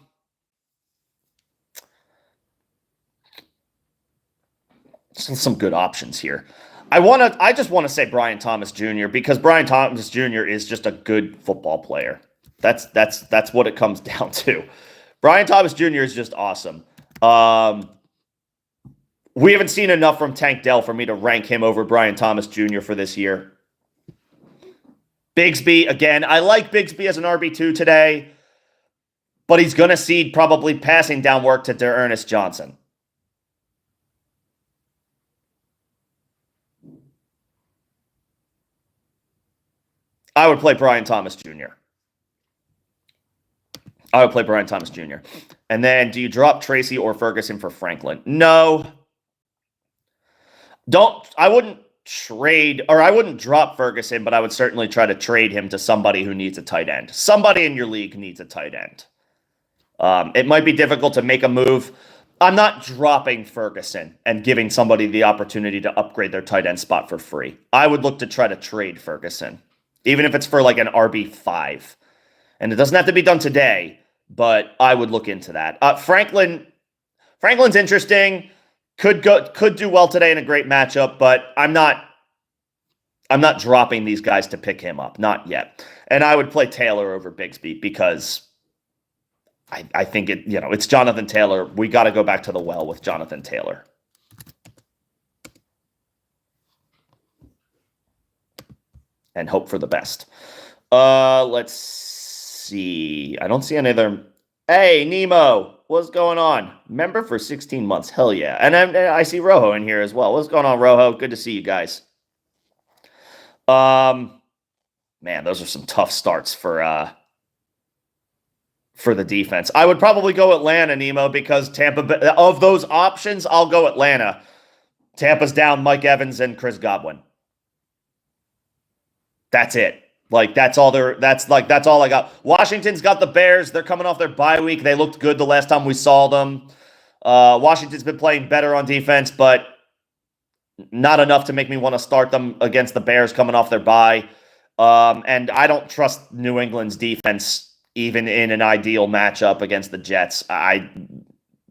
A: good options here. I just want to say Brian Thomas Jr. because Brian Thomas Jr. is just a good football player. That's what it comes down to. Brian Thomas Jr. is just awesome. We haven't seen enough from Tank Dell for me to rank him over Brian Thomas Jr. for this year. Bigsby, again, I like Bigsby as an RB2 today, but he's going to cede probably passing down work to D'Ernest Johnson. I would play Brian Thomas Jr. And then do you drop Tracy or Ferguson for Franklin? No. I wouldn't drop Ferguson, but I would certainly try to trade him to somebody who needs a tight end. Somebody in your league needs a tight end. It might be difficult to make a move. I'm not dropping Ferguson and giving somebody the opportunity to upgrade their tight end spot for free. I would look to try to trade Ferguson, even if it's for like an RB5. And it doesn't have to be done today, but I would look into that. Franklin's interesting. Could do well today in a great matchup, but I'm not dropping these guys to pick him up. Not yet. And I would play Taylor over Bigsby because I think it's Jonathan Taylor. We got to go back to the well with Jonathan Taylor. And hope for the best. Let's see. I don't see any other Hey, Nemo, what's going on? Member for 16 months. Hell yeah. And I see Rojo in here as well. What's going on, Rojo? Good to see you guys. Um, Man, those are some tough starts for the defense. I would probably go Atlanta, Nemo, because Tampa, of those options, I'll go Atlanta. Tampa's down Mike Evans and Chris Godwin. That's it. Like that's all I got. Washington's got the Bears. They're coming off their bye week. They looked good the last time we saw them. Washington's been playing better on defense, but not enough to make me want to start them against the Bears coming off their bye. And I don't trust New England's defense even in an ideal matchup against the Jets. By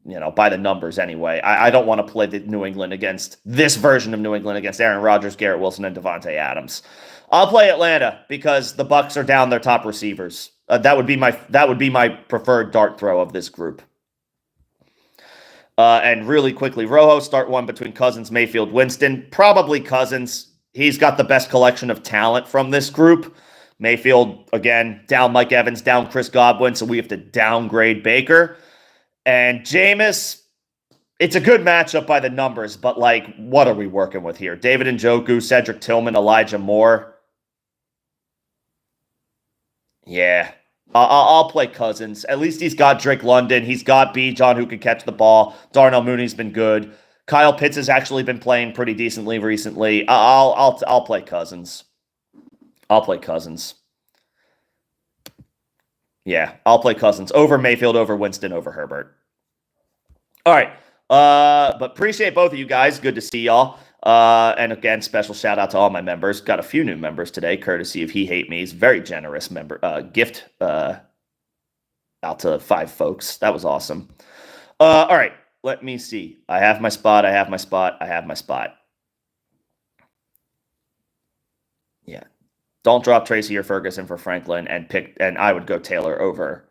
A: the numbers anyway. I don't want to play the New England against this version of New England against Aaron Rodgers, Garrett Wilson, and Devontae Adams. I'll play Atlanta because the Bucs are down their top receivers. That would be my preferred dart throw of this group. And really quickly, Rojo, start one between Cousins, Mayfield, Winston. Probably Cousins. He's got the best collection of talent from this group. Mayfield, again, down Mike Evans, down Chris Godwin, so we have to downgrade Baker. And Jameis, it's a good matchup by the numbers, but, what are we working with here? David Njoku, Cedric Tillman, Elijah Moore. Yeah, I'll play Cousins. At least he's got Drake London. He's got Bijan who can catch the ball. Darnell Mooney's been good. Kyle Pitts has actually been playing pretty decently recently. I'll play Cousins. I'll play Cousins. Yeah, I'll play Cousins over Mayfield, over Winston, over Herbert. All right. But appreciate both of you guys. Good to see y'all. And again, special shout out to all my members. Got a few new members today, courtesy of He Hate Me's very generous member gift out to 5 folks. That was awesome. All right, let me see. I have my spot. Yeah. Don't drop Tracy or Ferguson for Franklin and I would go Taylor over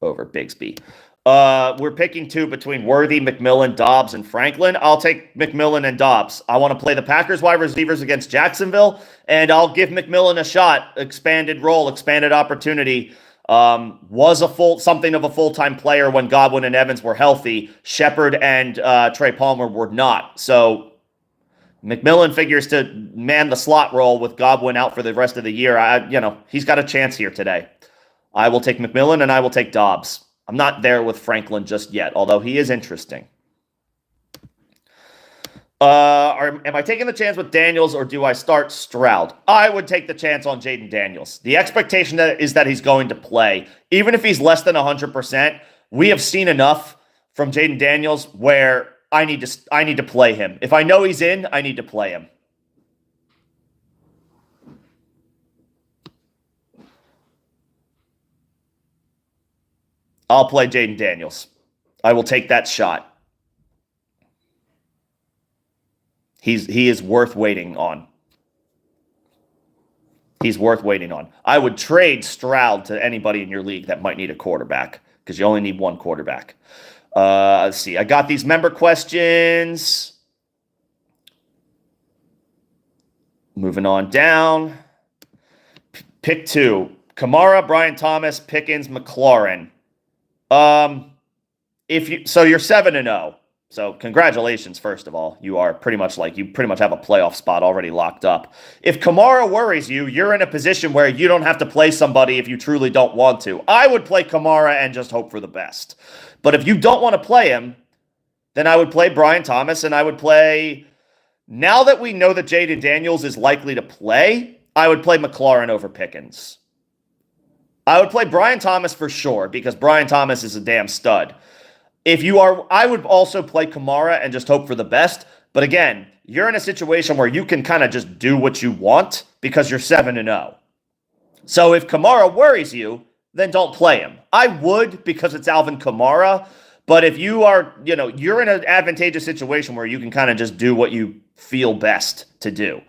A: Bigsby. We're picking 2 between Worthy, McMillan, Dobbs, and Franklin. I'll take McMillan and Dobbs. I want to play the Packers wide receivers against Jacksonville, and I'll give McMillan a shot. Expanded role, expanded opportunity. Was something of a full-time player when Godwin and Evans were healthy. Shepard and Trey Palmer were not. So McMillan figures to man the slot role with Godwin out for the rest of the year. He's got a chance here today. I will take McMillan and I will take Dobbs. I'm not there with Franklin just yet, although he is interesting. Am I taking the chance with Daniels or do I start Stroud? I would take the chance on Jaden Daniels. The expectation is that he's going to play. Even if he's less than 100%, we have seen enough from Jaden Daniels where I need to play him. If I know he's in, I need to play him. I'll play Jaden Daniels. I will take that shot. He is worth waiting on. He's worth waiting on. I would trade Stroud to anybody in your league that might need a quarterback because you only need one quarterback. Let's see. I got these member questions. Moving on down. Pick 2. Kamara, Brian Thomas, Pickens, McLaurin. You're 7-0. So congratulations, first of all. You pretty much have a playoff spot already locked up. If Kamara worries you, you're in a position where you don't have to play somebody if you truly don't want to. I would play Kamara and just hope for the best. But if you don't want to play him, then I would play Brian Thomas and I would play, now that we know that Jaden Daniels is likely to play, I would play McLaurin over Pickens. I would play Brian Thomas for sure because Brian Thomas is a damn stud. I would also play Kamara and just hope for the best. But again, you're in a situation where you can kind of just do what you want because you're 7-0. So if Kamara worries you, then don't play him. I would because it's Alvin Kamara. But if you are, you're in an advantageous situation where you can kind of just do what you feel best to do.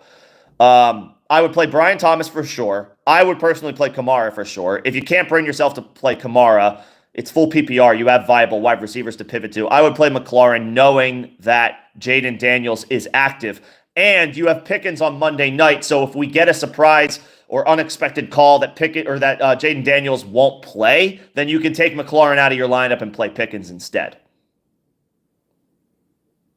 A: I would play Brian Thomas for sure. I would personally play Kamara for sure. If you can't bring yourself to play Kamara, it's full PPR. You have viable wide receivers to pivot to. I would play McLaurin knowing that Jaden Daniels is active. And you have Pickens on Monday night. So if we get a surprise or unexpected call that Pickett or that Jaden Daniels won't play, then you can take McLaurin out of your lineup and play Pickens instead.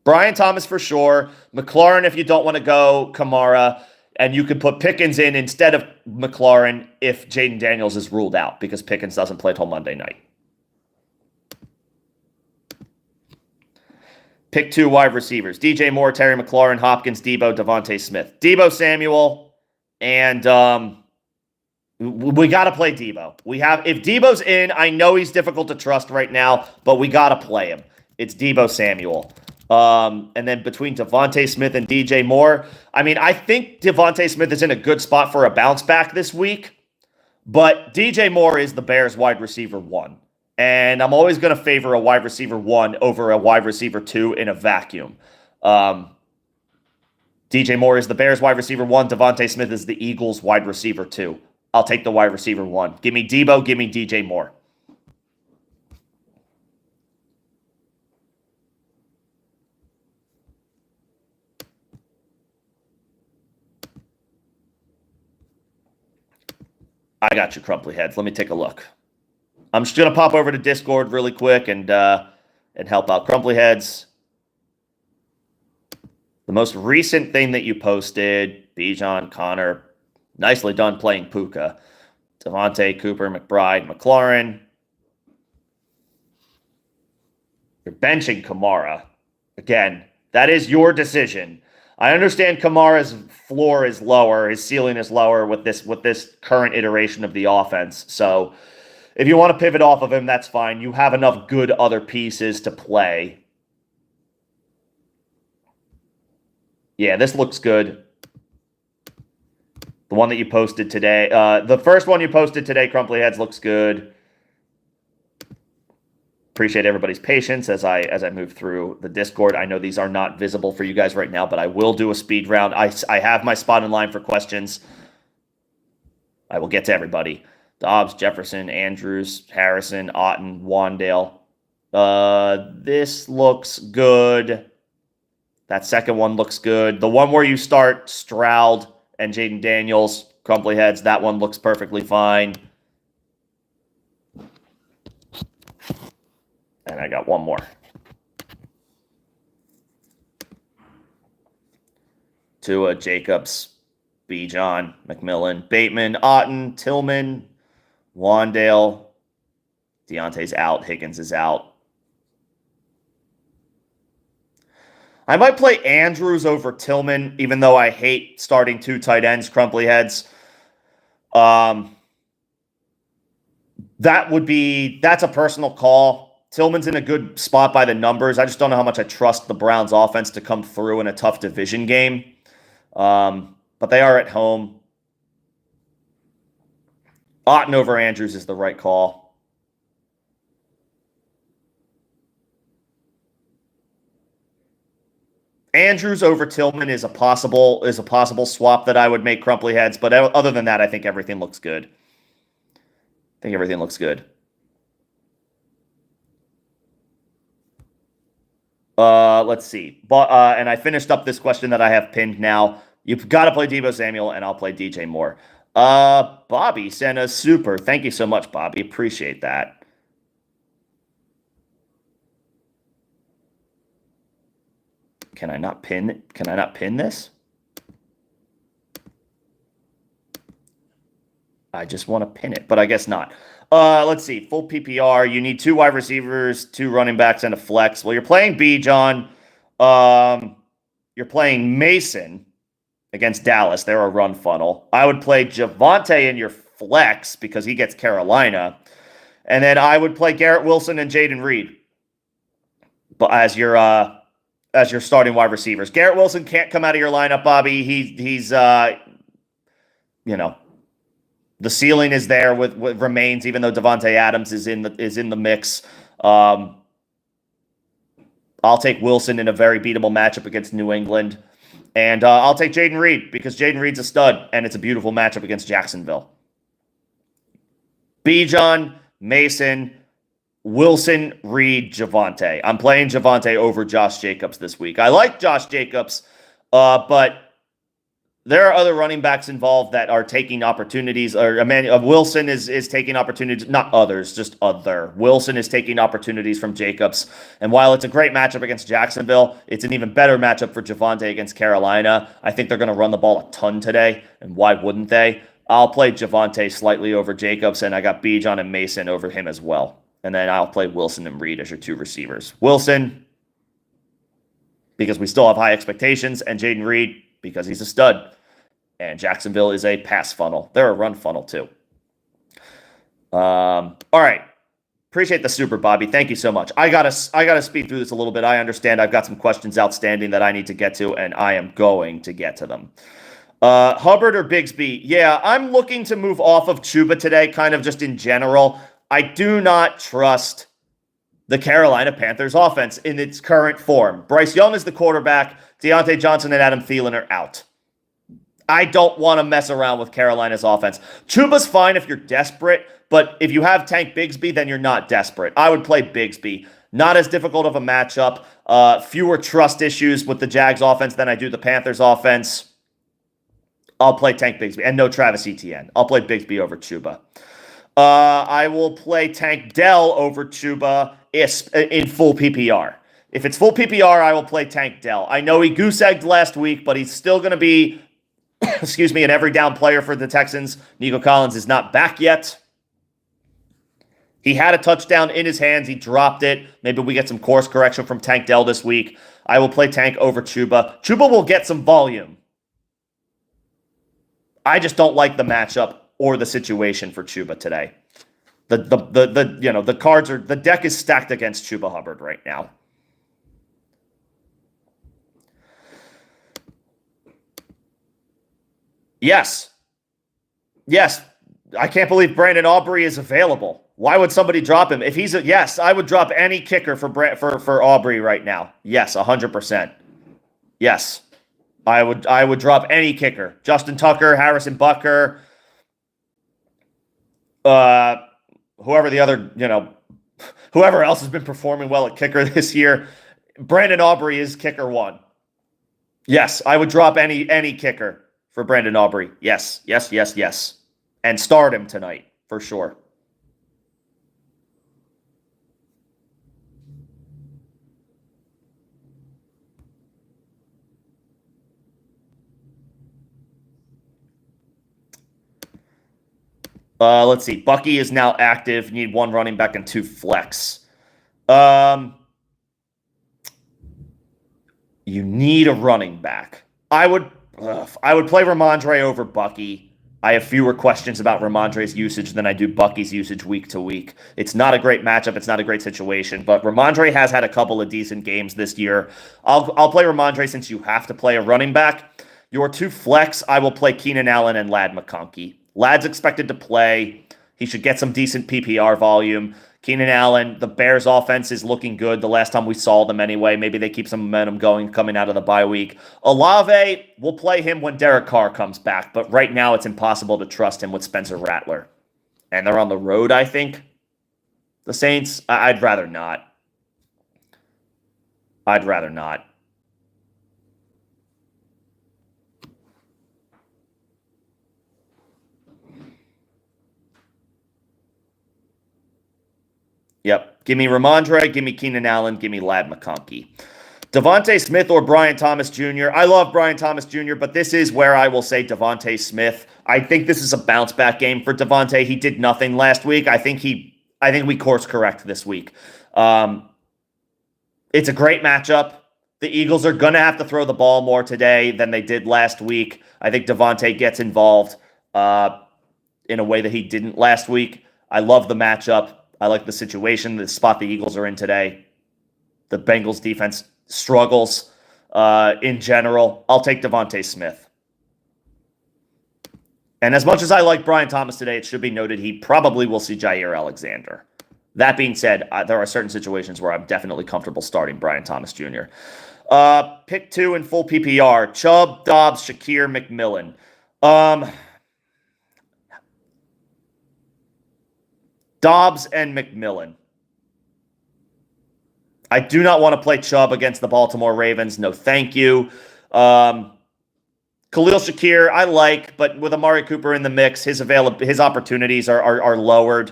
A: Brian Thomas for sure. McLaurin if you don't want to go Kamara. And you could put Pickens in instead of McLaurin if Jaden Daniels is ruled out because Pickens doesn't play till Monday night. Pick 2 wide receivers. DJ Moore, Terry McLaurin, Hopkins, Debo, Devontae Smith. Debo Samuel, and we got to play Debo. If Debo's in, I know he's difficult to trust right now, but we got to play him. It's Debo Samuel. And then between Devontae Smith and DJ Moore, I mean, I think Devontae Smith is in a good spot for a bounce back this week, but DJ Moore is the Bears wide receiver 1. And I'm always going to favor a wide receiver 1 over a wide receiver 2 in a vacuum. DJ Moore is the Bears wide receiver 1. Devontae Smith is the Eagles wide receiver 2. I'll take the wide receiver 1. Give me Debo, give me DJ Moore. I got you, Crumply Heads. Let me take a look. I'm just going to pop over to Discord really quick and help out. Crumply Heads. The most recent thing that you posted, Bijan, Connor, nicely done playing Puka. Devontae, Cooper, McBride, McLaurin. You're benching Kamara. Again, that is your decision. I understand Kamara's floor is lower, his ceiling is lower with this current iteration of the offense. So if you want to pivot off of him, that's fine. You have enough good other pieces to play. Yeah, this looks good. The one that you posted today, the first one you posted today, Crumply Heads, looks good. Appreciate everybody's patience as I move through the Discord. I know these are not visible for you guys right now, but I will do a speed round. I have my spot in line for questions. I will get to everybody. Dobbs, Jefferson, Andrews, Harrison, Otten, Wandale. This looks good. That second one looks good. The one where you start Stroud and Jaden Daniels, Crumply Heads, that one looks perfectly fine. And I got one more. Tua, Jacobs, Bijan, McMillan, Bateman, Otten, Tillman, Wandale. Deontay's out. Higgins is out. I might play Andrews over Tillman, even though I hate starting 2 tight ends, Crumply Heads. That's a personal call. Tillman's in a good spot by the numbers. I just don't know how much I trust the Browns offense to come through in a tough division game. But they are at home. Otten over Andrews is the right call. Andrews over Tillman is a possible swap that I would make, Crumply Heads. But other than that, I think everything looks good. Let's see. And I finished up this question that I have pinned now. You've got to play Debo Samuel, and I'll play DJ Moore. Bobby sent a super. Thank you so much, Bobby. Appreciate that. Can I not pin this? I just want to pin it, but I guess not. Let's see. Full PPR. You need 2 wide receivers, 2 running backs, and a flex. Well, you're playing Bijan. You're playing Mason against Dallas. They're a run funnel. I would play Javonte in your flex because he gets Carolina. And then I would play Garrett Wilson and Jaden Reed but as your starting wide receivers. Garrett Wilson can't come out of your lineup, Bobby. He's the ceiling is there with remains, even though Devontae Adams is in the mix. I'll take Wilson in a very beatable matchup against New England. And I'll take Jaden Reed because Jaden Reed's a stud, and it's a beautiful matchup against Jacksonville. Bijan, Mason, Wilson, Reed, Javonte. I'm playing Javonte over Josh Jacobs this week. I like Josh Jacobs, but there are other running backs involved that are taking opportunities. Or Wilson is taking opportunities, not others, just other. Wilson is taking opportunities from Jacobs. And while it's a great matchup against Jacksonville, it's an even better matchup for Javonte against Carolina. I think they're going to run the ball a ton today, and why wouldn't they? I'll play Javonte slightly over Jacobs, and I got Bijan and Mason over him as well. And then I'll play Wilson and Reed as your two receivers. Wilson, because we still have high expectations, and Jaden Reed, because he's a stud. And Jacksonville is a pass funnel. They're a run funnel, too. All right. Appreciate the super, Bobby. Thank you so much. I gotta speed through this a little bit. I understand I've got some questions outstanding that I need to get to, and I am going to get to them. Hubbard or Bigsby? Yeah, I'm looking to move off of Chuba today, kind of just in general. I do not trust the Carolina Panthers offense in its current form. Bryce Young is the quarterback. Deontay Johnson and Adam Thielen are out. I don't want to mess around with Carolina's offense. Chuba's fine if you're desperate, but if you have Tank Bigsby, then you're not desperate. I would play Bigsby. Not as difficult of a matchup. Fewer trust issues with the Jags offense than I do the Panthers offense. I'll play Tank Bigsby. And no Travis Etienne. I'll play Bigsby over Chuba. I will play Tank Dell over Chuba in full PPR. If it's full PPR, I will play Tank Dell. I know he goose-egged last week, but he's still going to be an every down player for the Texans. Nico Collins is not back yet. He had a touchdown in his hands. He dropped it. Maybe we get some course correction from Tank Dell this week. I will play Tank over Chuba. Chuba will get some volume. I just don't like the matchup or the situation for Chuba today. The deck is stacked against Chuba Hubbard right now. Yes. I can't believe Brandon Aubrey is available. Why would somebody drop him? If yes, I would drop any kicker for Aubrey right now. Yes, 100%. Yes. I would drop any kicker. Justin Tucker, Harrison Butker, whoever else has been performing well at kicker this year. Brandon Aubrey is kicker one. Yes, I would drop any kicker for Brandon Aubrey. Yes. And start him tonight, for sure. Let's see. Bucky is now active. Need one running back and two flex. You need a running back. I would play Ramondre over Bucky. I have fewer questions about Ramondre's usage than I do Bucky's usage week to week. It's not a great matchup. It's not a great situation. But Ramondre has had a couple of decent games this year. I'll play Ramondre since you have to play a running back. Your two flex, I will play Keenan Allen and Ladd McConkey. Ladd's expected to play. He should get some decent PPR volume. Keenan Allen, the Bears offense is looking good the last time we saw them anyway. Maybe they keep some momentum going coming out of the bye week. Olave, we'll play him when Derek Carr comes back, but right now it's impossible to trust him with Spencer Rattler. And they're on the road, I think. The Saints, I'd rather not. Yep. Give me Ramondre, give me Keenan Allen, give me Ladd McConkey. Devontae Smith or Brian Thomas Jr. I love Brian Thomas Jr., but this is where I will say Devontae Smith. I think this is a bounce back game for Devontae. He did nothing last week. I think we course correct this week. It's a great matchup. The Eagles are going to have to throw the ball more today than they did last week. I think Devontae gets involved in a way that he didn't last week. I love the matchup. I like the situation, the spot the Eagles are in today. The Bengals defense struggles in general. I'll take Devontae Smith. And as much as I like Brian Thomas today, it should be noted he probably will see Jair Alexander. That being said, there are certain situations where I'm definitely comfortable starting Brian Thomas Jr. Pick two in full PPR. Chubb, Dobbs, Shakir, McMillan. Dobbs and McMillan. I do not want to play Chubb against the Baltimore Ravens. No, thank you. Kyle Khalil Shakir, I like, but with Amari Cooper in the mix, his opportunities are lowered.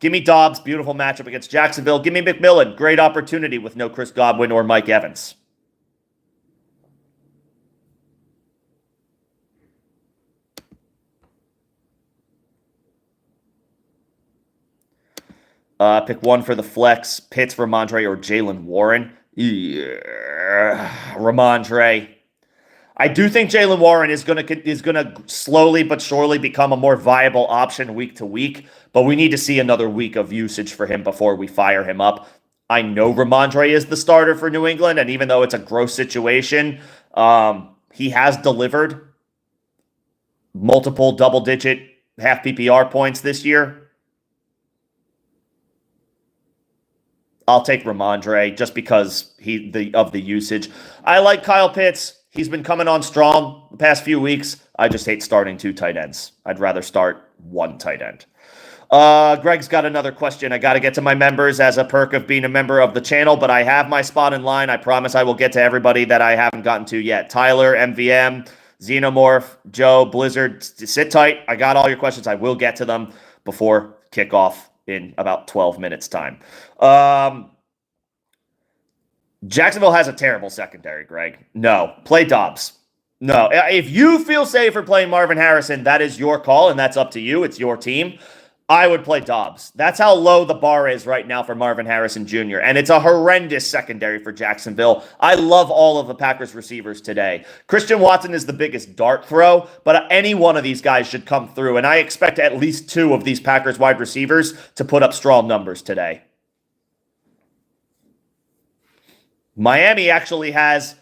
A: Give me Dobbs, beautiful matchup against Jacksonville. Give me McMillan, great opportunity with no Chris Godwin or Mike Evans. Pick one for the flex. Pitts, Ramondre, or Jalen Warren. Yeah, Ramondre. I do think Jalen Warren is gonna slowly but surely become a more viable option week to week, but we need to see another week of usage for him before we fire him up. I know Ramondre is the starter for New England, and even though it's a gross situation, he has delivered multiple double-digit half PPR points this year. I'll take Ramondre just because of the usage. I like Kyle Pitts. He's been coming on strong the past few weeks. I just hate starting 2 tight ends. I'd rather start 1 tight end. Greg's got another question. I got to get to my members as a perk of being a member of the channel, but I have my spot in line. I promise I will get to everybody that I haven't gotten to yet. Tyler, MVM, Xenomorph, Joe, Blizzard, sit tight. I got all your questions. I will get to them before kickoff in about 12 minutes time. Jacksonville has a terrible secondary, Greg. No, play Dobbs. No, if you feel safer playing Marvin Harrison, that is your call, and that's up to you. It's your team. I would play Dobbs. That's how low the bar is right now for Marvin Harrison Jr., and it's a horrendous secondary for Jacksonville. I love all of the Packers receivers today. Christian Watson is the biggest dart throw, but any one of these guys should come through, and I expect at least 2 of these Packers wide receivers to put up strong numbers today. Miami actually has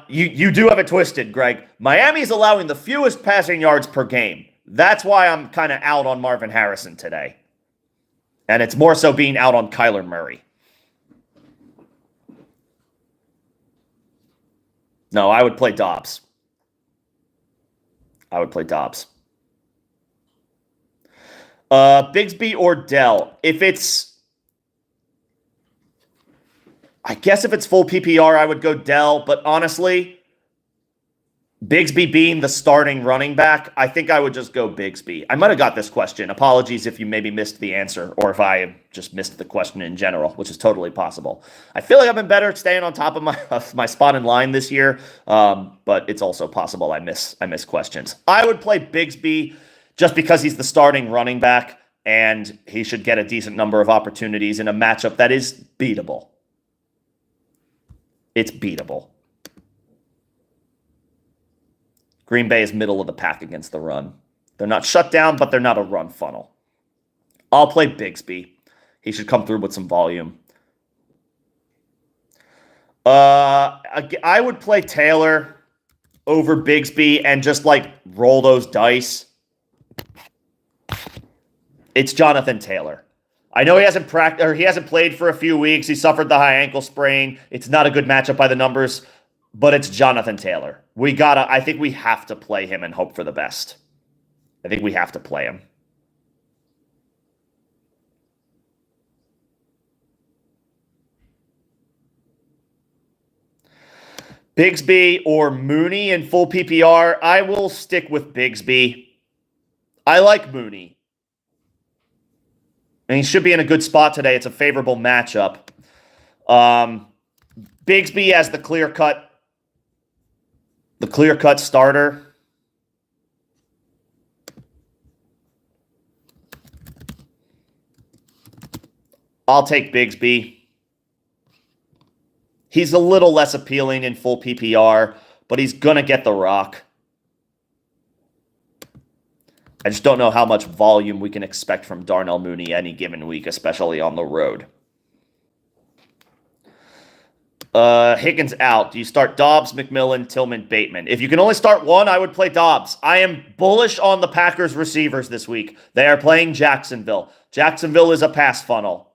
A: you do have it twisted, Greg. Miami's allowing the fewest passing yards per game. That's why I'm kind of out on Marvin Harrison today. And it's more so being out on Kyler Murray. No, I would play Dobbs. Bigsby or Dell. I guess if it's full PPR, I would go Dell. But honestly, Bigsby being the starting running back, I think I would just go Bigsby. I might have got this question. Apologies if you maybe missed the answer or if I just missed the question in general, which is totally possible. I feel like I've been better at staying on top of my spot in line this year, but it's also possible I miss questions. I would play Bigsby just because he's the starting running back and he should get a decent number of opportunities in a matchup that is beatable. It's beatable. Green Bay is middle of the pack against the run. They're not shut down, but they're not a run funnel. I'll play Bigsby. He should come through with some volume. I would play Taylor over Bigsby and just roll those dice. It's Jonathan Taylor. I know he hasn't played for a few weeks. He suffered the high ankle sprain. It's not a good matchup by the numbers, but it's Jonathan Taylor. I think we have to play him and hope for the best. I think we have to play him. Bigsby or Mooney in full PPR. I will stick with Bigsby. I like Mooney. And he should be in a good spot today. It's a favorable matchup. Bigsby as the clear-cut starter. I'll take Bigsby. He's a little less appealing in full PPR, but he's going to get the rock. I just don't know how much volume we can expect from Darnell Mooney any given week, especially on the road. Higgins out. Do you start Dobbs, McMillan, Tillman, Bateman? If you can only start one, I would play Dobbs. I am bullish on the Packers receivers this week. They are playing Jacksonville. Jacksonville is a pass funnel.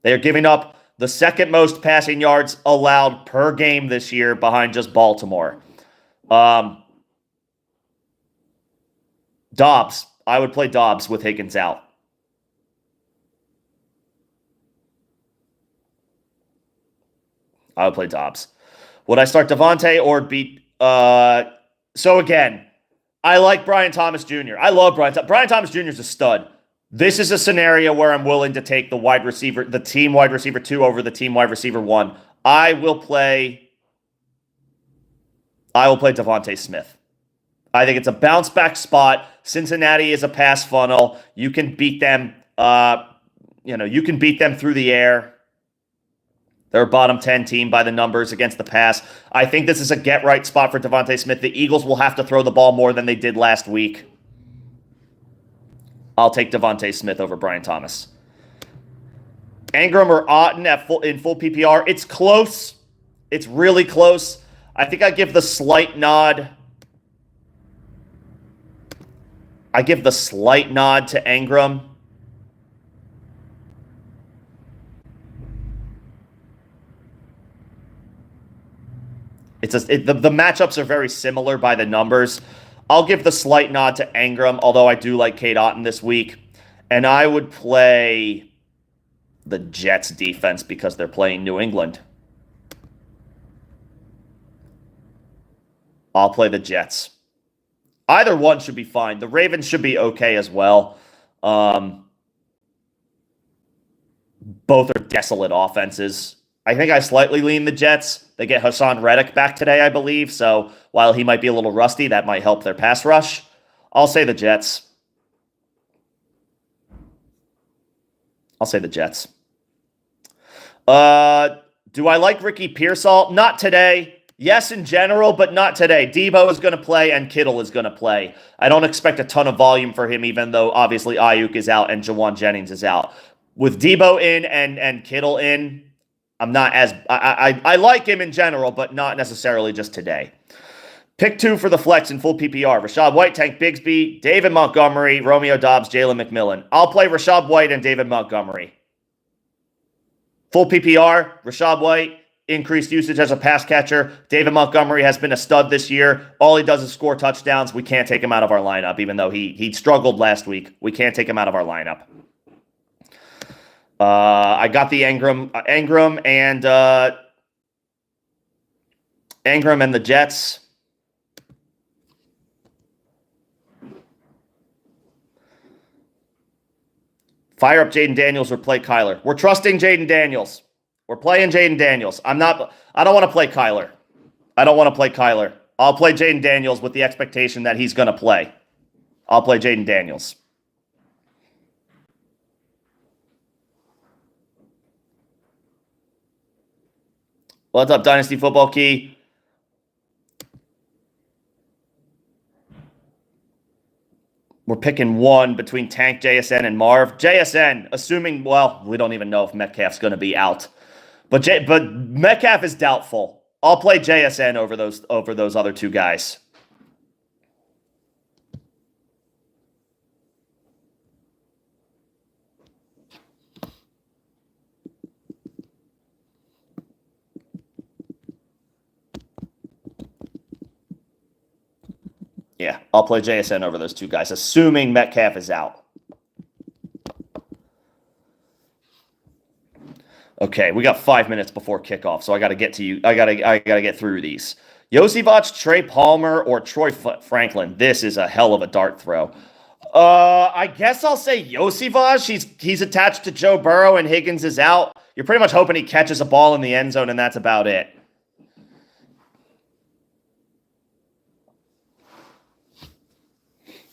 A: They are giving up the second most passing yards allowed per game this year behind just Baltimore. Dobbs. I would play Dobbs with Higgins out. I would play Dobbs. Would I start Devontae or beat? So again, I like Brian Thomas Jr. I love Brian. Brian Thomas Jr. is a stud. This is a scenario where I'm willing to take the team wide receiver 2 over the team wide receiver 1. I will play Devontae Smith. I think it's a bounce back spot. Cincinnati is a pass funnel. You can beat them. You can beat them through the air. They're a bottom 10 team by the numbers against the pass. I think this is a get-right spot for Devontae Smith. The Eagles will have to throw the ball more than they did last week. I'll take Devontae Smith over Brian Thomas. Ingram or Otten in full PPR. It's close. It's really close. I think I give the slight nod. To Ingram. The matchups are very similar by the numbers. I'll give the slight nod to Ingram, although I do like Cade Otton this week. And I would play the Jets defense because they're playing New England. I'll play the Jets. Either one should be fine. The Ravens should be okay as well. Both are desolate offenses. I think I slightly lean the Jets. They get Hassan Reddick back today, I believe. So while he might be a little rusty, that might help their pass rush. I'll say the Jets. Do I like Ricky Pearsall? Not today. Yes, in general, but not today. Debo is going to play and Kittle is going to play. I don't expect a ton of volume for him, even though obviously Ayuk is out and Jawan Jennings is out. With Debo in and Kittle in, I'm not as I like him in general, but not necessarily just today. Pick 2 for the flex in full PPR. Rachaad White, Tank Bigsby, David Montgomery, Romeo Doubs, Jalen McMillan. I'll play Rachaad White and David Montgomery. Full PPR, Rachaad White, increased usage as a pass catcher. David Montgomery has been a stud this year. All he does is score touchdowns. We can't take him out of our lineup, even though he struggled last week. We can't take him out of our lineup. I got the Ingram and the Jets. Fire up Jaden Daniels or play Kyler. We're trusting Jaden Daniels. We're playing Jaden Daniels. I don't want to play Kyler. I'll play Jaden Daniels with the expectation that he's going to play. I'll play Jaden Daniels. What's up, Dynasty Football Key? We're picking one between Tank, JSN, and Marv. JSN, assuming, well, we don't even know if Metcalf's going to be out. But Metcalf is doubtful. I'll play JSN over those other two guys. Yeah, I'll play JSN over those two guys, assuming Metcalf is out. Okay, we got 5 minutes before kickoff, so I got to get to you. I gotta get through these. Yosivach, Trey Palmer, or Troy Franklin. This is a hell of a dart throw. I guess I'll say Yosivach. He's attached to Joe Burrow and Higgins is out. You're pretty much hoping he catches a ball in the end zone, and that's about it.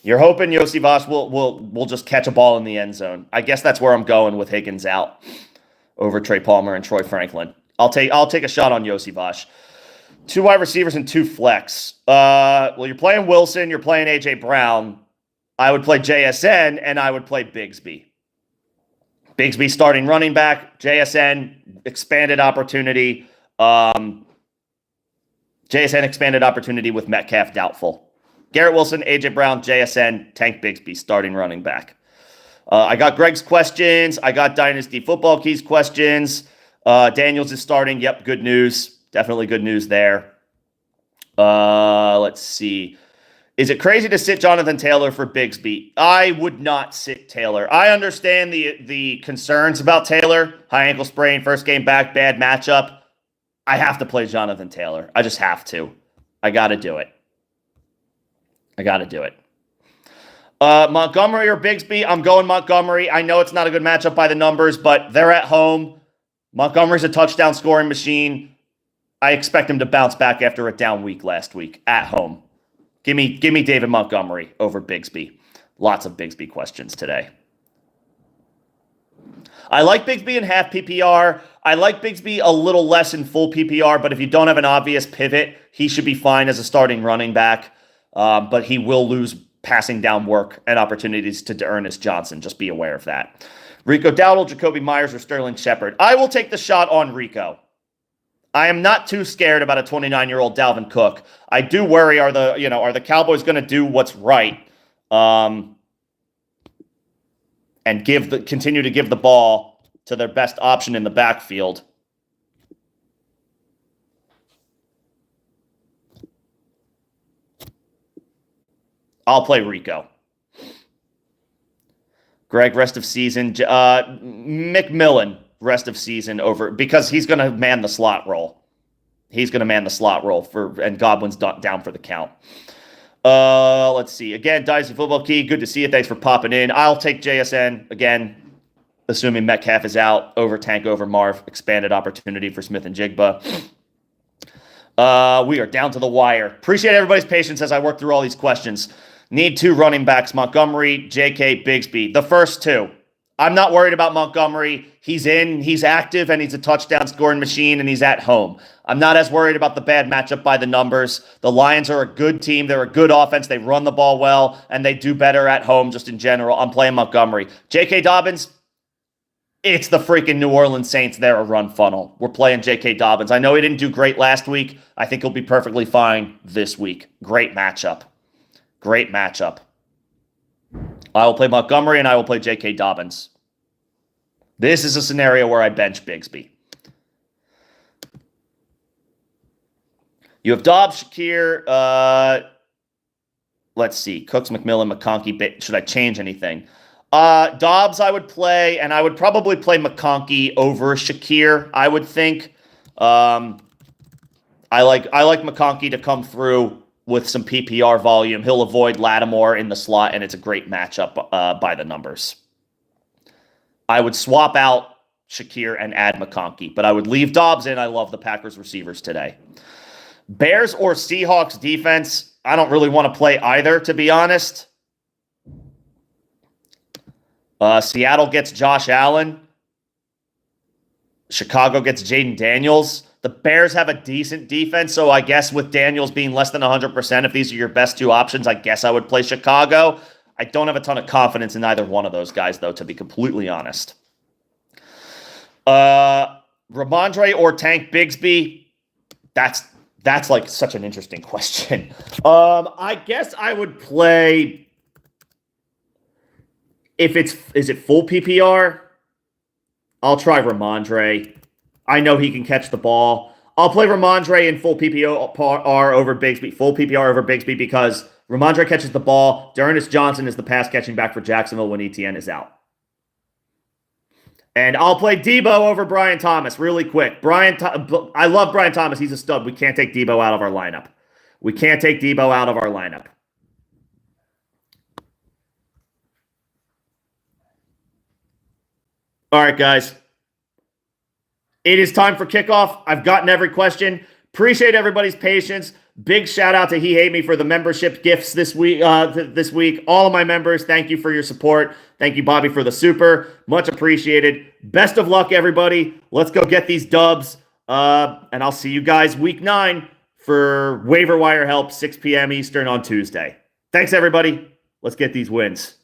A: You're hoping Yosivach will just catch a ball in the end zone. I guess that's where I'm going with Higgins out over Trey Palmer and Troy Franklin. I'll take a shot on Yosivach. 2 wide receivers and 2 flex. Well, you're playing Wilson, you're playing A.J. Brown. I would play JSN, and I would play Bigsby. Bigsby starting running back, JSN expanded opportunity. JSN expanded opportunity with Metcalf doubtful. Garrett Wilson, A.J. Brown, JSN, Tank Bigsby starting running back. I got Greg's questions. I got Dynasty Football Keys questions. Daniels is starting. Yep, good news. Definitely good news there. Let's see. Is it crazy to sit Jonathan Taylor for Bigsby? I would not sit Taylor. I understand the concerns about Taylor. High ankle sprain, first game back, bad matchup. I have to play Jonathan Taylor. I just have to. I got to do it. I got to do it. Montgomery or Bigsby? I'm going Montgomery. I know it's not a good matchup by the numbers, but they're at home. Montgomery's a touchdown scoring machine. I expect him to bounce back after a down week last week at home. Give me David Montgomery over Bigsby. Lots of Bigsby questions today. I like Bigsby in half PPR. I like Bigsby a little less in full PPR, but if you don't have an obvious pivot, he should be fine as a starting running back. But he will lose passing down work and opportunities to Ernest Johnson. Just be aware of that. Rico Dowdle, Jacoby Myers, or Sterling Shepard. I will take the shot on Rico. I am not too scared about a 29-year-old Dalvin Cook. I do worry, are the Cowboys going to do what's right and continue to give the ball to their best option in the backfield? I'll play Rico. Greg, rest of season. McMillan, rest of season over, because he's going to man the slot role. He's going to man the slot role and Godwin's down for the count. Let's see. Again, Dynasty Football Key, good to see you. Thanks for popping in. I'll take JSN again, assuming Metcalf is out. Over Tank, over Marv. Expanded opportunity for Smith and Jigba. We are down to the wire. Appreciate everybody's patience as I work through all these questions. Need 2 running backs, Montgomery, J.K., Bigsby. The first 2. I'm not worried about Montgomery. He's in, he's active, and he's a touchdown scoring machine, and he's at home. I'm not as worried about the bad matchup by the numbers. The Lions are a good team. They're a good offense. They run the ball well, and they do better at home just in general. I'm playing Montgomery. J.K. Dobbins, it's the freaking New Orleans Saints. They're a run funnel. We're playing J.K. Dobbins. I know he didn't do great last week. I think he'll be perfectly fine this week. Great matchup. Great matchup. I will play Montgomery, and I will play J.K. Dobbins. This is a scenario where I bench Bigsby. You have Dobbs, Shakir. Let's see. Cooks, McMillan, McConkey. Should I change anything? Dobbs I would play, and I would probably play McConkey over Shakir, I would think. I like McConkey to come through with some PPR volume. He'll avoid Lattimore in the slot, and it's a great matchup by the numbers. I would swap out Shakir and add McConkey, but I would leave Dobbs in. I love the Packers receivers today. Bears or Seahawks defense, I don't really want to play either, to be honest. Seattle gets Josh Allen. Chicago gets Jaden Daniels. The Bears have a decent defense, so I guess with Daniels being less than 100%, if these are your best 2 options, I guess I would play Chicago. I don't have a ton of confidence in either one of those guys, though, to be completely honest. Ramondre or Tank Bigsby? That's like such an interesting question. I guess I would play, is it full PPR? I'll try Ramondre. I know he can catch the ball. I'll play Ramondre in full PPR over Bigsby, because Ramondre catches the ball. Ernest Johnson is the pass catching back for Jacksonville when ETN is out. And I'll play Debo over Brian Thomas really quick. I love Brian Thomas. He's a stud. We can't take Debo out of our lineup. All right, guys. It is time for kickoff. I've gotten every question. Appreciate everybody's patience. Big shout out to He Hate Me for the membership gifts this week. All of my members, thank you for your support. Thank you, Bobby, for the super. Much appreciated. Best of luck, everybody. Let's go get these dubs. And I'll see you guys week 9 for waiver wire help, 6 p.m. Eastern on Tuesday. Thanks, everybody. Let's get these wins.